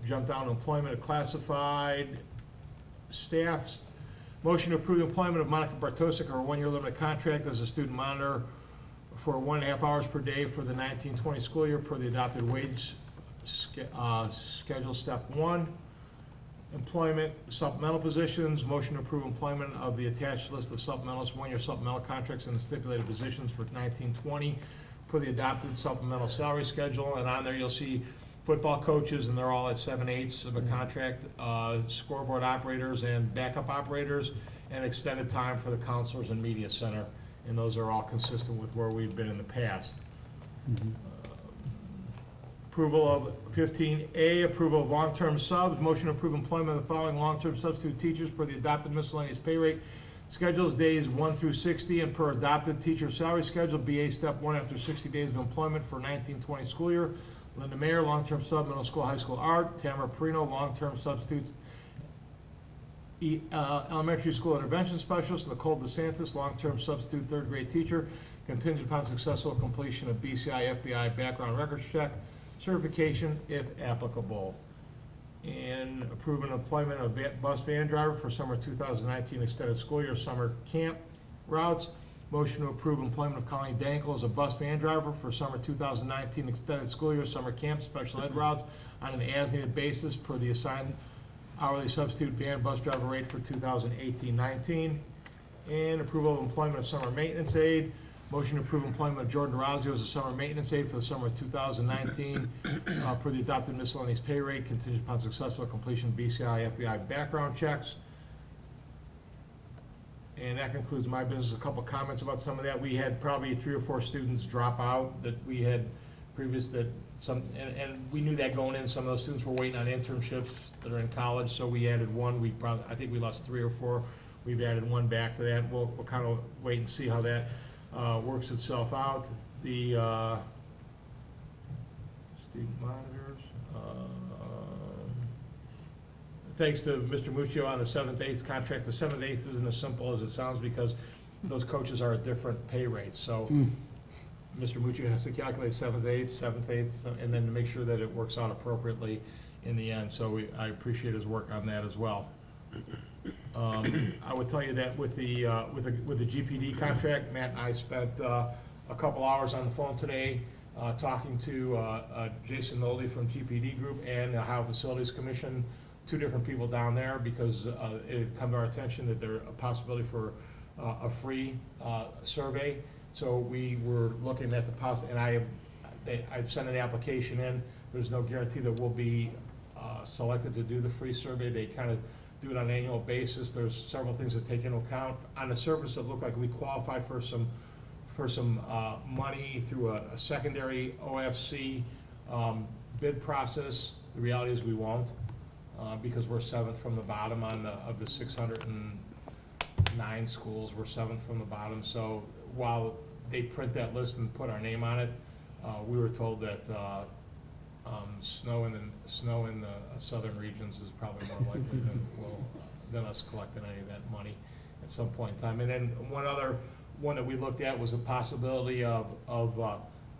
Jump down to employment of classified staffs. Motion to approve the employment of Monica Bartosik, or a 1-year limited contract as a student monitor for 1.5 hours per day for the 19-20 school year per the adopted wage schedule, step 1. Employment supplemental positions. Motion to approve employment of the attached list of supplementals, 1-year supplemental contracts and the stipulated positions for 19-20 per the adopted supplemental salary schedule. And on there, you'll see football coaches, and they're all at 7/8 of a contract, scoreboard operators and backup operators, and extended time for the counselors and media center, and those are all consistent with where we've been in the past. Approval of 15A, approval of long-term subs. Motion to approve employment of the following long-term substitute teachers per the adopted miscellaneous pay rate schedules, days 1 through 60, and per adopted teacher salary schedule, BA step 1 after 60 days of employment for 19-20 school year. Linda Mayer, long-term sub, middle school, high school art. Tamara Perino, long-term substitute, elementary school intervention specialist. Nicole DeSantis, long-term substitute, 3rd grade teacher, contingent upon successful completion of BCI FBI background records check, certification if applicable. And approving employment of bus van driver for summer 2019 extended school year summer camp routes. Motion to approve employment of Colleen Dankel as a bus van driver for summer 2019 extended school year summer camp special ed routes on an as-needed basis per the assigned hourly substitute van bus driver rate for 2018-19. And approval of employment of summer maintenance aide. Motion to approve employment of Jordan DeRazio as a summer maintenance aide for the summer of 2019 per the adopted miscellaneous pay rate contingent upon successful completion of BCI FBI background checks. And that concludes my business. A couple comments about some of that. We had probably 3 or 4 students drop out that we had previous, that some, and we knew that going in. Some of those students were waiting on internships that are in college, so we added one. We probably, I think we lost 3 or 4. We've added one back to that. We'll kind of wait and see how that works itself out. The student monitors. Thanks to Mr. Muccio on the 7th/8th contract. The 7th/8th isn't as simple as it sounds because those coaches are at different pay rates. So Mr. Muccio has to calculate 7th/8th, and then to make sure that it works out appropriately in the end. So I appreciate his work on that as well. I would tell you that with the GPD contract, Matt and I spent a couple hours on the phone today talking to Jason Nolde from GPD Group and the Ohio Facilities Commission, 2 different people down there, because it had come to our attention that there a possibility for a free survey. So we were looking at the and I've sent an application in. There's no guarantee that we'll be selected to do the free survey. They kind of do it on an annual basis. There's several things to take into account. On the surface, it looked like we qualified for some money through a secondary OFC bid process. The reality is we won't, because we're 7th from the bottom of the 609 schools. We're 7th from the bottom. So while they print that list and put our name on it, we were told that snow in the southern regions is probably more likely than us collecting any of that money at some point in time. And then one other one that we looked at was the possibility of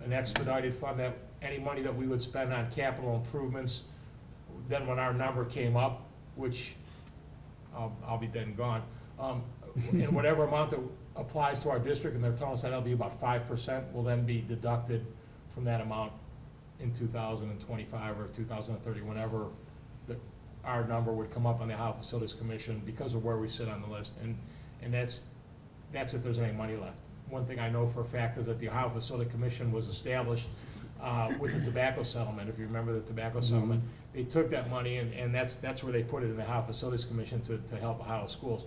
an expedited fund, that any money that we would spend on capital improvements, then when our number came up, which I'll be dead and gone, and whatever amount that applies to our district, and they're telling us that'll be about 5%, will then be deducted from that amount in 2025 or 2030, whenever our number would come up on the Ohio Facilities Commission because of where we sit on the list, and that's if there's any money left. One thing I know for a fact is that the Ohio Facility Commission was established with the tobacco settlement. If you remember the tobacco settlement, they took that money and that's where they put it in the Ohio Facilities Commission to help Ohio schools.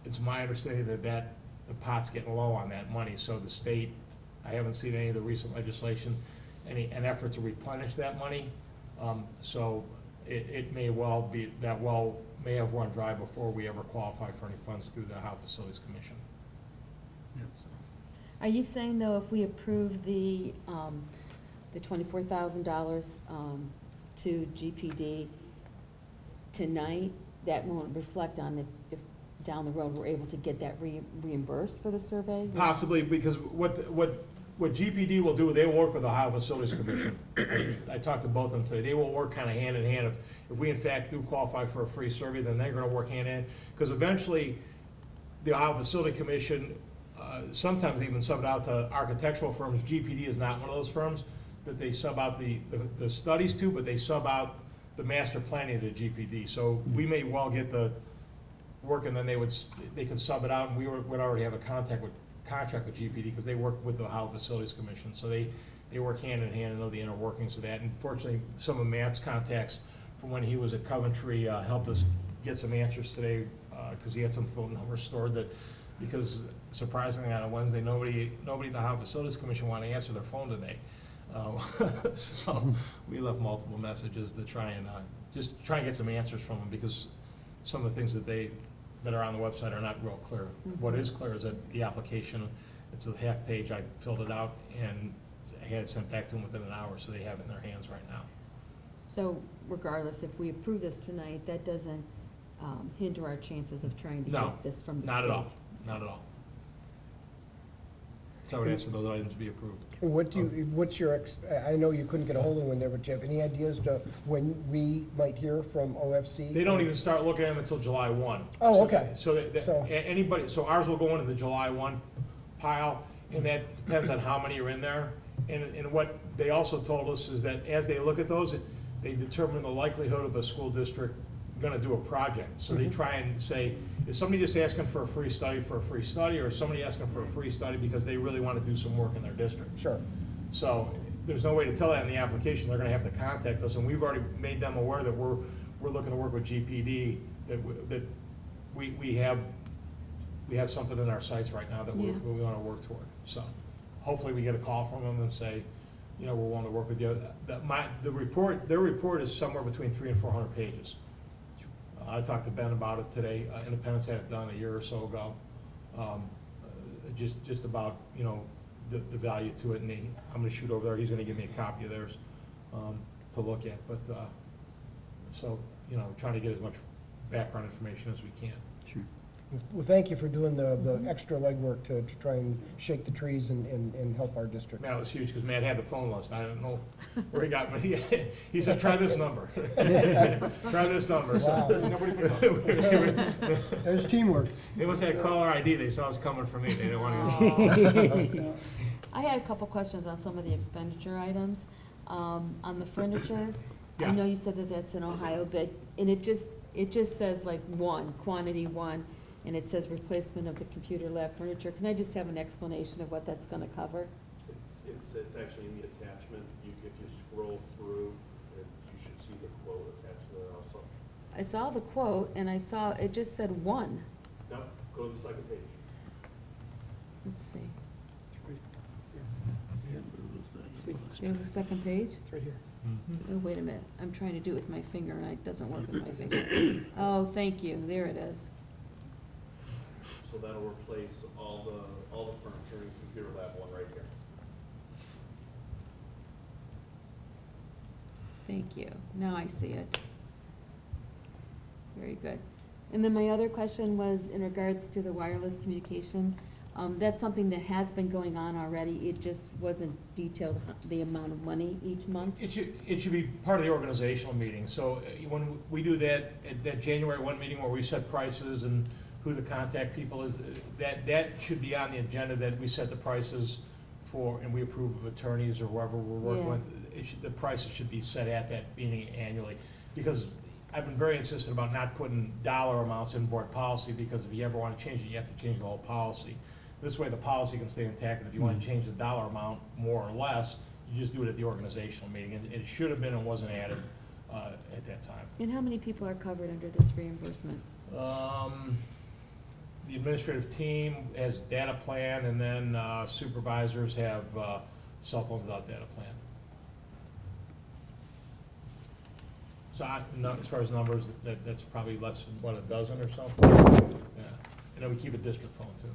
It's my understanding that the pot's getting low on that money, so the state, I haven't seen any of the recent legislation, an effort to replenish that money. So it may well be, that well may have run dry before we ever qualify for any funds through the Ohio Facilities Commission. Are you saying, though, if we approve the $24,000 to GPD tonight, that won't reflect on if down the road we're able to get that reimbursed for the survey? Possibly, because what GPD will do, they will work with the Ohio Facilities Commission. I talked to both of them today. They will work kind of hand in hand. If we in fact do qualify for a free survey, then they're gonna work hand in hand. Because eventually, the Ohio Facility Commission, sometimes they even sub it out to architectural firms. GPD is not one of those firms that they sub out the studies to, but they sub out the master planning to GPD. So we may well get the work, and then they could sub it out, and would already have a contract with GPD, because they work with the Ohio Facilities Commission. So they work hand in hand and know the inner workings of that. And fortunately, some of Matt's contacts from when he was at Coventry helped us get some answers today, because he had some phone numbers stored that, because surprisingly on a Wednesday, nobody at the Ohio Facilities Commission wanted to answer their phone today. So we left multiple messages to try and just try and get some answers from them, because some of the things that are on the website are not real clear. Mm-hmm. What is clear is that the application, it's a half page, I filled it out and I had it sent back to them within an hour, so they have it in their hands right now. So regardless, if we approve this tonight, that doesn't hinder our chances of trying to No, get this from the state? not at all, not at all. So I would ask for those items to be approved. What's your, I know you couldn't get a hold of one there, but do you have any ideas to when we might hear from OFC? They don't even start looking at them until July 1. Oh, So- okay. So So- anybody, so ours will go into the July 1 pile, and that depends on how many are in there. And what they also told us is that as they look at those, they determine the likelihood of a school district gonna do a project. So they try and say, is somebody just asking for a free study for a free study, or is somebody asking for a free study because they really wanna do some work in their district? Sure. So there's no way to tell that in the application. They're gonna have to contact us, and we've already made them aware that we're looking to work with GPD, that we have something in our sights right now that we Yeah. wanna work toward. So hopefully we get a call from them and say, you know, we're willing to work with you. Their report is somewhere between 300 and 400 pages. I talked to Ben about it today. Independence had it done a year or so ago. Just about, you know, the value to it, and I'm gonna shoot over there. He's gonna give me a copy of theirs to look at, but, so, you know, trying to get as much background information as we can. Sure. Well, thank you for doing the extra legwork to try and shake the trees and help our district. Man, it was huge, because Matt had the phone list. I don't know where he got me. He said, try this number. Try this number. So Wow. nobody picked up. There's teamwork. They must have caller ID. They saw it was coming from me. They didn't want to. I had a couple questions on some of the expenditure items. On the furniture, I Yeah. know you said that that's in Ohio, but, and it just says like quantity one, and it says replacement of the computer lab furniture. Can I just have an explanation of what that's gonna cover? It's actually in the attachment. If you scroll through, you should see the quote attached to it also. I saw the quote, and I saw, it just said one. No, go to the second page. Let's see. See, There's a second page? it's right here. Oh, wait a minute. I'm trying to do it with my finger, and it doesn't work with my finger. Oh, thank you. There it is. So that'll replace all the furniture in computer lab one right here. Thank you. Now I see it. Very good. And then my other question was in regards to the wireless communication. That's something that has been going on already. It just wasn't detailed, the amount of money each month. It should be part of the organizational meeting. So when we do that, at that January 1 meeting where we set prices and who the contact people is, that should be on the agenda, that we set the prices for, and we approve of attorneys or whoever we're working Yeah. with. The prices should be set at that meeting annually. Because I've been very insistent about not putting dollar amounts in board policy, because if you ever want to change it, you have to change the whole policy. This way, the policy can stay intact, and if you want to change the dollar amount more or less, you just do it at the organizational meeting. And it should have been and wasn't added at that time. And how many people are covered under this reimbursement? The administrative team has data plan, and then supervisors have cell phones without data plan. So as far as numbers, that's probably less than, what, a dozen or so? Yeah. And then we keep a district phone, too.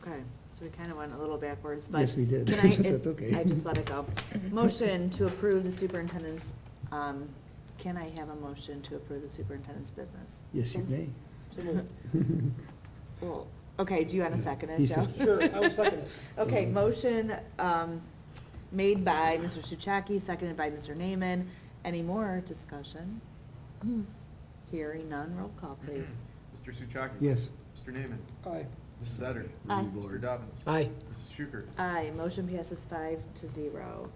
Okay, so we kind of went a little backwards, but. Yes, we did. Can I- That's okay. I just let it go. Motion to approve the superintendent's, can I have a motion to approve the superintendent's business? Yes, you may. Well, okay, do you want to second it, He Joe? said- Sure, I will second it. Okay, motion, made by Mr. Suchaki, seconded by Mr. Naaman. Any more discussion? Hearing none, roll call, please. Mr. Suchaki? Yes. Mr. Naaman? Aye. Mrs. Etter? Aye. Mr. Dobbins? Aye. Mrs. Schukert? Aye, motion passes 5-0.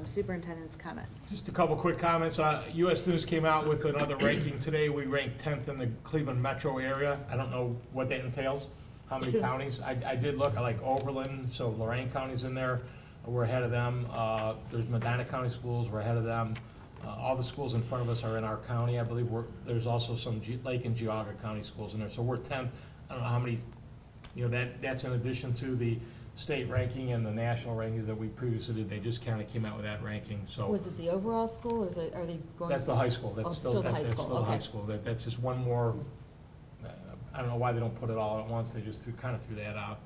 Superintendent's comments. Just a couple quick comments. US News came out with another ranking today. We ranked 10th in the Cleveland metro area. I don't know what that entails, how many counties. I did look, I like Oberlin, so Lorraine County's in there. We're ahead of them. There's Medina County schools, we're ahead of them. All the schools in front of us are in our county. I believe there's also some Lake and Cuyahoga County schools in there. So we're 10th. I don't know how many, you know, that's in addition to the state ranking and the national rankings that we previously did. They just kind of came out with that ranking, so. Was it the overall school, or are they going? That's the high school. Oh, That's still still, the high that's school, still the high okay. school. That's just one more, I don't know why they don't put it all at once. They just kind of threw that out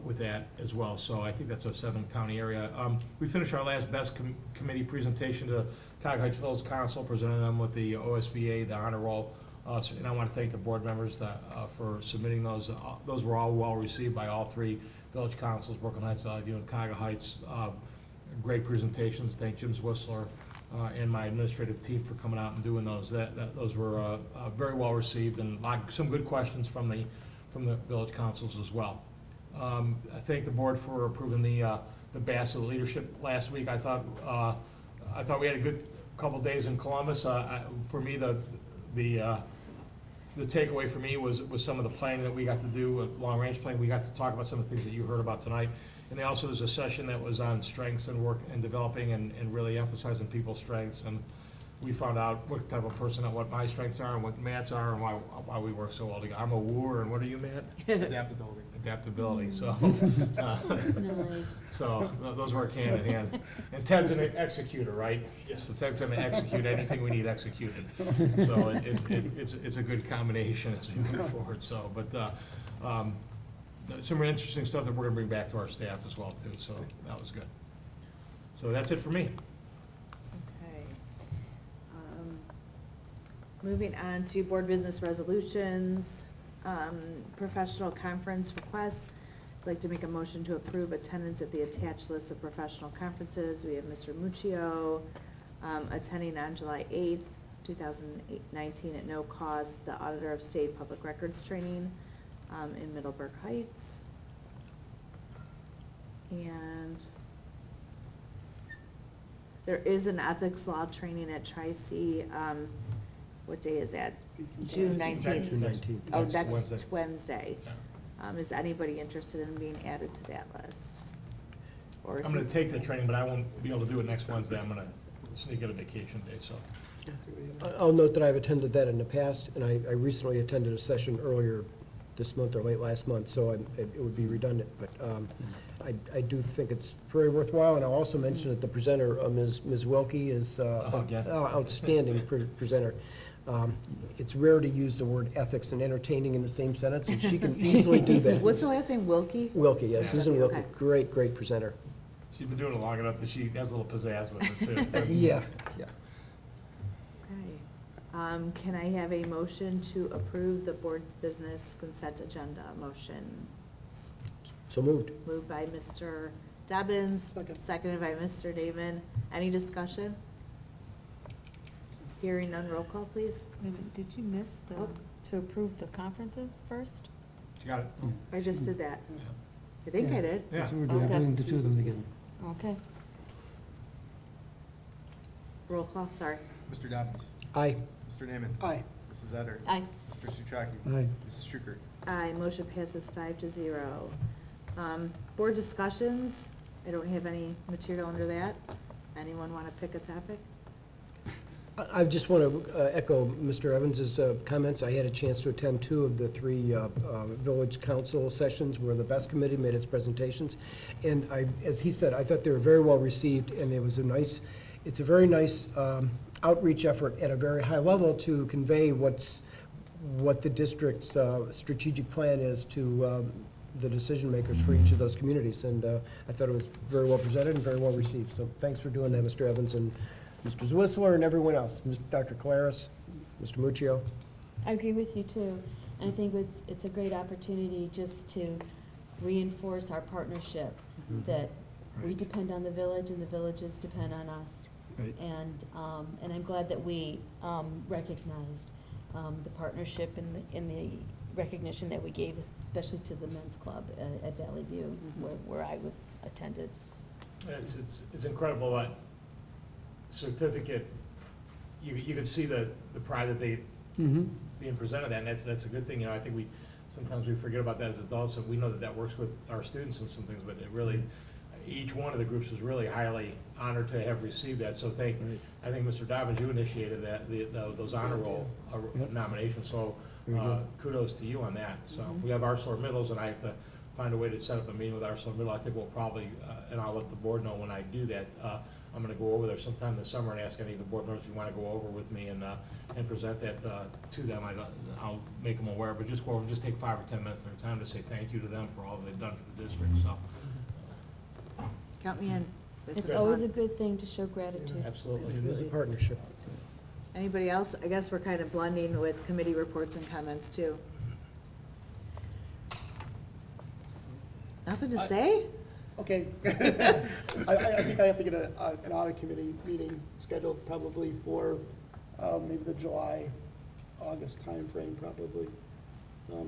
with that as well. So I think that's a 7-county area. We finished our last best committee presentation to Cuyahoga Heights Village Council, presenting them with the OSBA, the honor roll. And I want to thank the board members for submitting those. Those were all well received by all 3 village councils, Brooklyn Heights, Valley View, and Cuyahoga Heights. Great presentations. Thank Jim Whistler and my administrative team for coming out and doing those. Those were very well received, and some good questions from the village councils as well. I thank the board for approving the Bassett leadership last week. I thought we had a good couple days in Columbus. For me, the takeaway for me was some of the planning that we got to do, long-range planning. We got to talk about some of the things that you heard about tonight. And then also there's a session that was on strengths and work and developing and really emphasizing people's strengths. And we found out what type of person, what my strengths are and what Matt's are and why we work so well together. I'm a wooer, and what are you, Matt? Adaptability. Adaptability, so. That's nice. So those work hand in hand. And Ted's an executor, right? Yes. So Ted's gonna execute anything we need executed. So it's a good combination as we move forward, so, but, some interesting stuff that we're gonna bring back to our staff as well, too, so that was good. So that's it for me. Okay. Moving on to board business resolutions, professional conference requests. I'd like to make a motion to approve attendance at the attached list of professional conferences. We have Mr. Muccio attending on July 8th, 2019 at no cost, the Auditor of State Public Records Training in Middleburg Heights. And there is an ethics law training at Tri-C. What day is that? June 19th. June 19th. Oh, Next next Wednesday. Wednesday. Yeah. Is anybody interested in being added to that list? Or if I'm gonna you- take the training, but I won't be able to do it next Wednesday. I'm gonna sneak in a vacation day, so. I'll note that I've attended that in the past, and I recently attended a session earlier this month or late last month, so it would be redundant, but I do think it's very worthwhile, and I'll also mention that the presenter, Ms. Wilkie, is yeah. outstanding presenter. It's rare to use the word ethics and entertaining in the same sentence, and she can easily do that. What's the last name, Wilkie? Wilkie, yes, Susan Wilkie, Okay. great presenter. She's been doing it long enough that she has a little pizzazz with it, too. Yeah. Okay. Can I have a motion to approve the board's business consent agenda? Motion So moved. moved by Mr. Dobbins, seconded by Mr. Damon. Any discussion? Hearing none, roll call, please. Wait a minute, did you miss the, Oh. to approve the conferences first? She got it? I just did that. I think I did. Yeah. So we're Okay. doing the two of them together. Okay. Roll call, sorry. Mr. Dobbins. Aye. Mr. Naaman. Aye. Mrs. Etter. Aye. Mr. Soutraki. Aye. Mrs. Schukert. Aye, motion passes 5-0. Board discussions, I don't have any material under that. Anyone want to pick a topic? I just want to echo Mr. Evans's comments. I had a chance to attend 2 of the 3 village council sessions where the BEST committee made its presentations. And as he said, I thought they were very well received, and it's a very nice outreach effort at a very high level to convey what the district's strategic plan is to the decision makers for each of those communities. And I thought it was very well presented and very well received. So thanks for doing that, Mr. Evans and Mr. Zwissler and everyone else, Dr. Claris, Mr. Muccio. I agree with you too. And I think it's a great opportunity just to reinforce our partnership, that we depend on the village and the villages depend on us. Right. And I'm glad that we recognized the partnership and the recognition that we gave, especially to the men's club at Valley View, where I was attended. It's incredible that certificate, you could see the pride that they being presented at, and that's a good thing. I think sometimes we forget about that as adults, and we know that works with our students and some things, but it really, each one of the groups was really highly honored to have received that. So I think Mr. Dobbins, you initiated that, those honor roll nominations, so kudos to you on that. So we have Arcelor Middles, and I have to find a way to set up a meeting with Arcelor Middle. I think we'll probably, and I'll let the board know when I do that, I'm gonna go over there sometime this summer and ask any of the board members if you wanna go over with me and present that to them. I'll make them aware, but just go over, just take 5 or 10 minutes of their time to say thank you to them for all they've done for the district, so. Count me in. It's a always a fun. good thing to show gratitude. Absolutely. It is a partnership. Anybody else? I guess we're kind of blending with committee reports and comments too. Nothing to say? Okay. I think I have to get an audit committee meeting scheduled probably for maybe the July, August timeframe probably.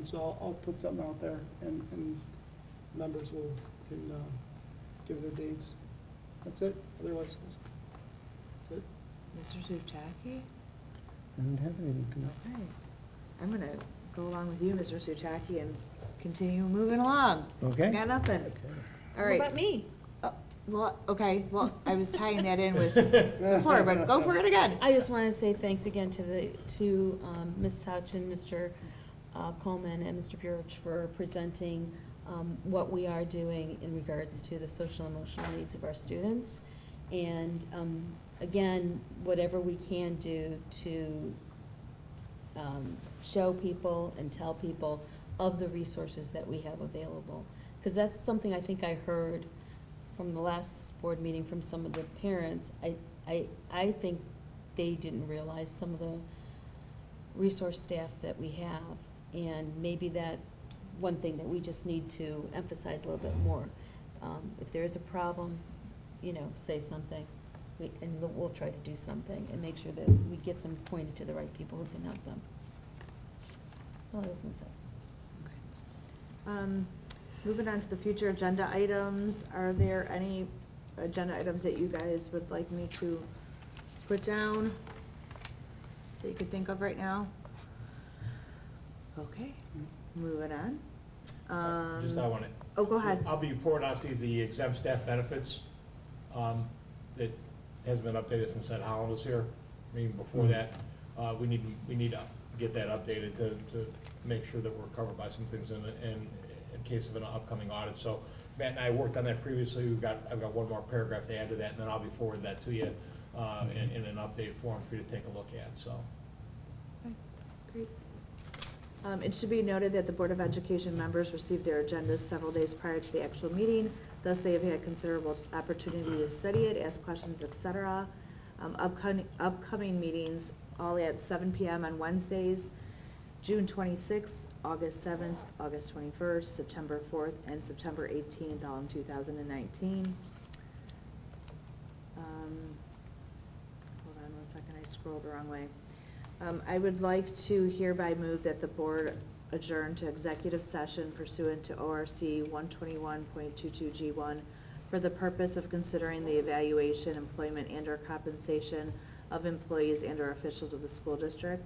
So I'll put something out there and members can give their dates. That's it. Otherwise, that's it. Mr. Suchaki? I don't have anything. Okay. I'm gonna go along with you, Mr. Suchaki, and continue moving along. Okay. I got nothing. All What right. about me? Well, okay, well, I was tying that in with before, but go for it again. I just want to say thanks again to Ms. Hutch and Mr. Coleman and Mr. Burich for presenting what we are doing in regards to the social and emotional needs of our students. And again, whatever we can do to show people and tell people of the resources that we have available. Because that's something I think I heard from the last board meeting from some of the parents. I think they didn't realize some of the resource staff that we have. And maybe that's one thing that we just need to emphasize a little bit more. If there is a problem, say something. And we'll try to do something and make sure that we get them pointed to the right people who can help them. That's all I was gonna say. Moving on to the future agenda items, are there any agenda items that you guys would like me to put down that you could think of right now? Okay, moving on. Just I want to. Oh, go ahead. I'll be forwarding out to you the exempt staff benefits, that hasn't been updated since Ed Holland was here. I mean, before that, we need to get that updated to make sure that we're covered by some things in case of an upcoming audit. So Matt and I worked on that previously. I've got one more paragraph to add to that, and then I'll be forwarding that to you in an updated form for you to take a look at, so. Great. It should be noted that the Board of Education members received their agendas several days prior to the actual meeting. Thus, they have had considerable opportunity to study it, ask questions, etc. Upcoming meetings, all at 7 p.m. on Wednesdays, June 26th, August 7th, August 21st, September 4th, and September 18th, all in 2019. Hold on one second, I scrolled the wrong way. I would like to hereby move that the board adjourn to executive session pursuant to ORC 121.22G1 for the purpose of considering the evaluation, employment, and/or compensation of employees and/or officials of the school district.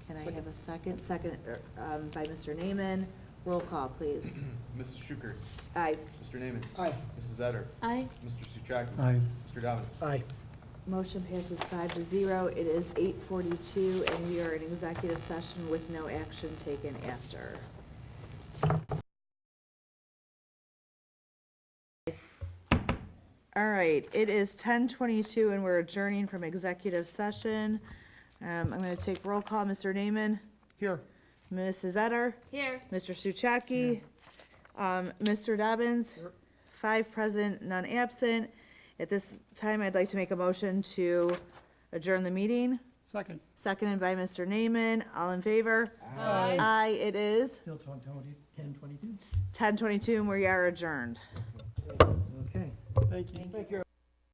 Can I have a second? Second by Mr. Naaman. Roll call, please. Mrs. Schukert. Aye. Mr. Naaman. Aye. Mrs. Etter. Aye. Mr. Suchaki. Aye. Mr. Dobbins. Aye. Motion passes 5-0. It is 8:42, and we are in executive session with no action taken after. All right, it is 10:22, and we're adjourning from executive session. I'm going to take roll call. Mr. Naaman? Here. Mrs. Etter? Here. Mr. Suchaki? Mr. Dobbins? 5 present, none absent. At this time, I'd like to make a motion to adjourn the meeting. Second. Seconded by Mr. Naaman. All in favor? Aye. Aye, it is Still 10:22? 10:22, and we are adjourned. Okay. Thank you. Thank you.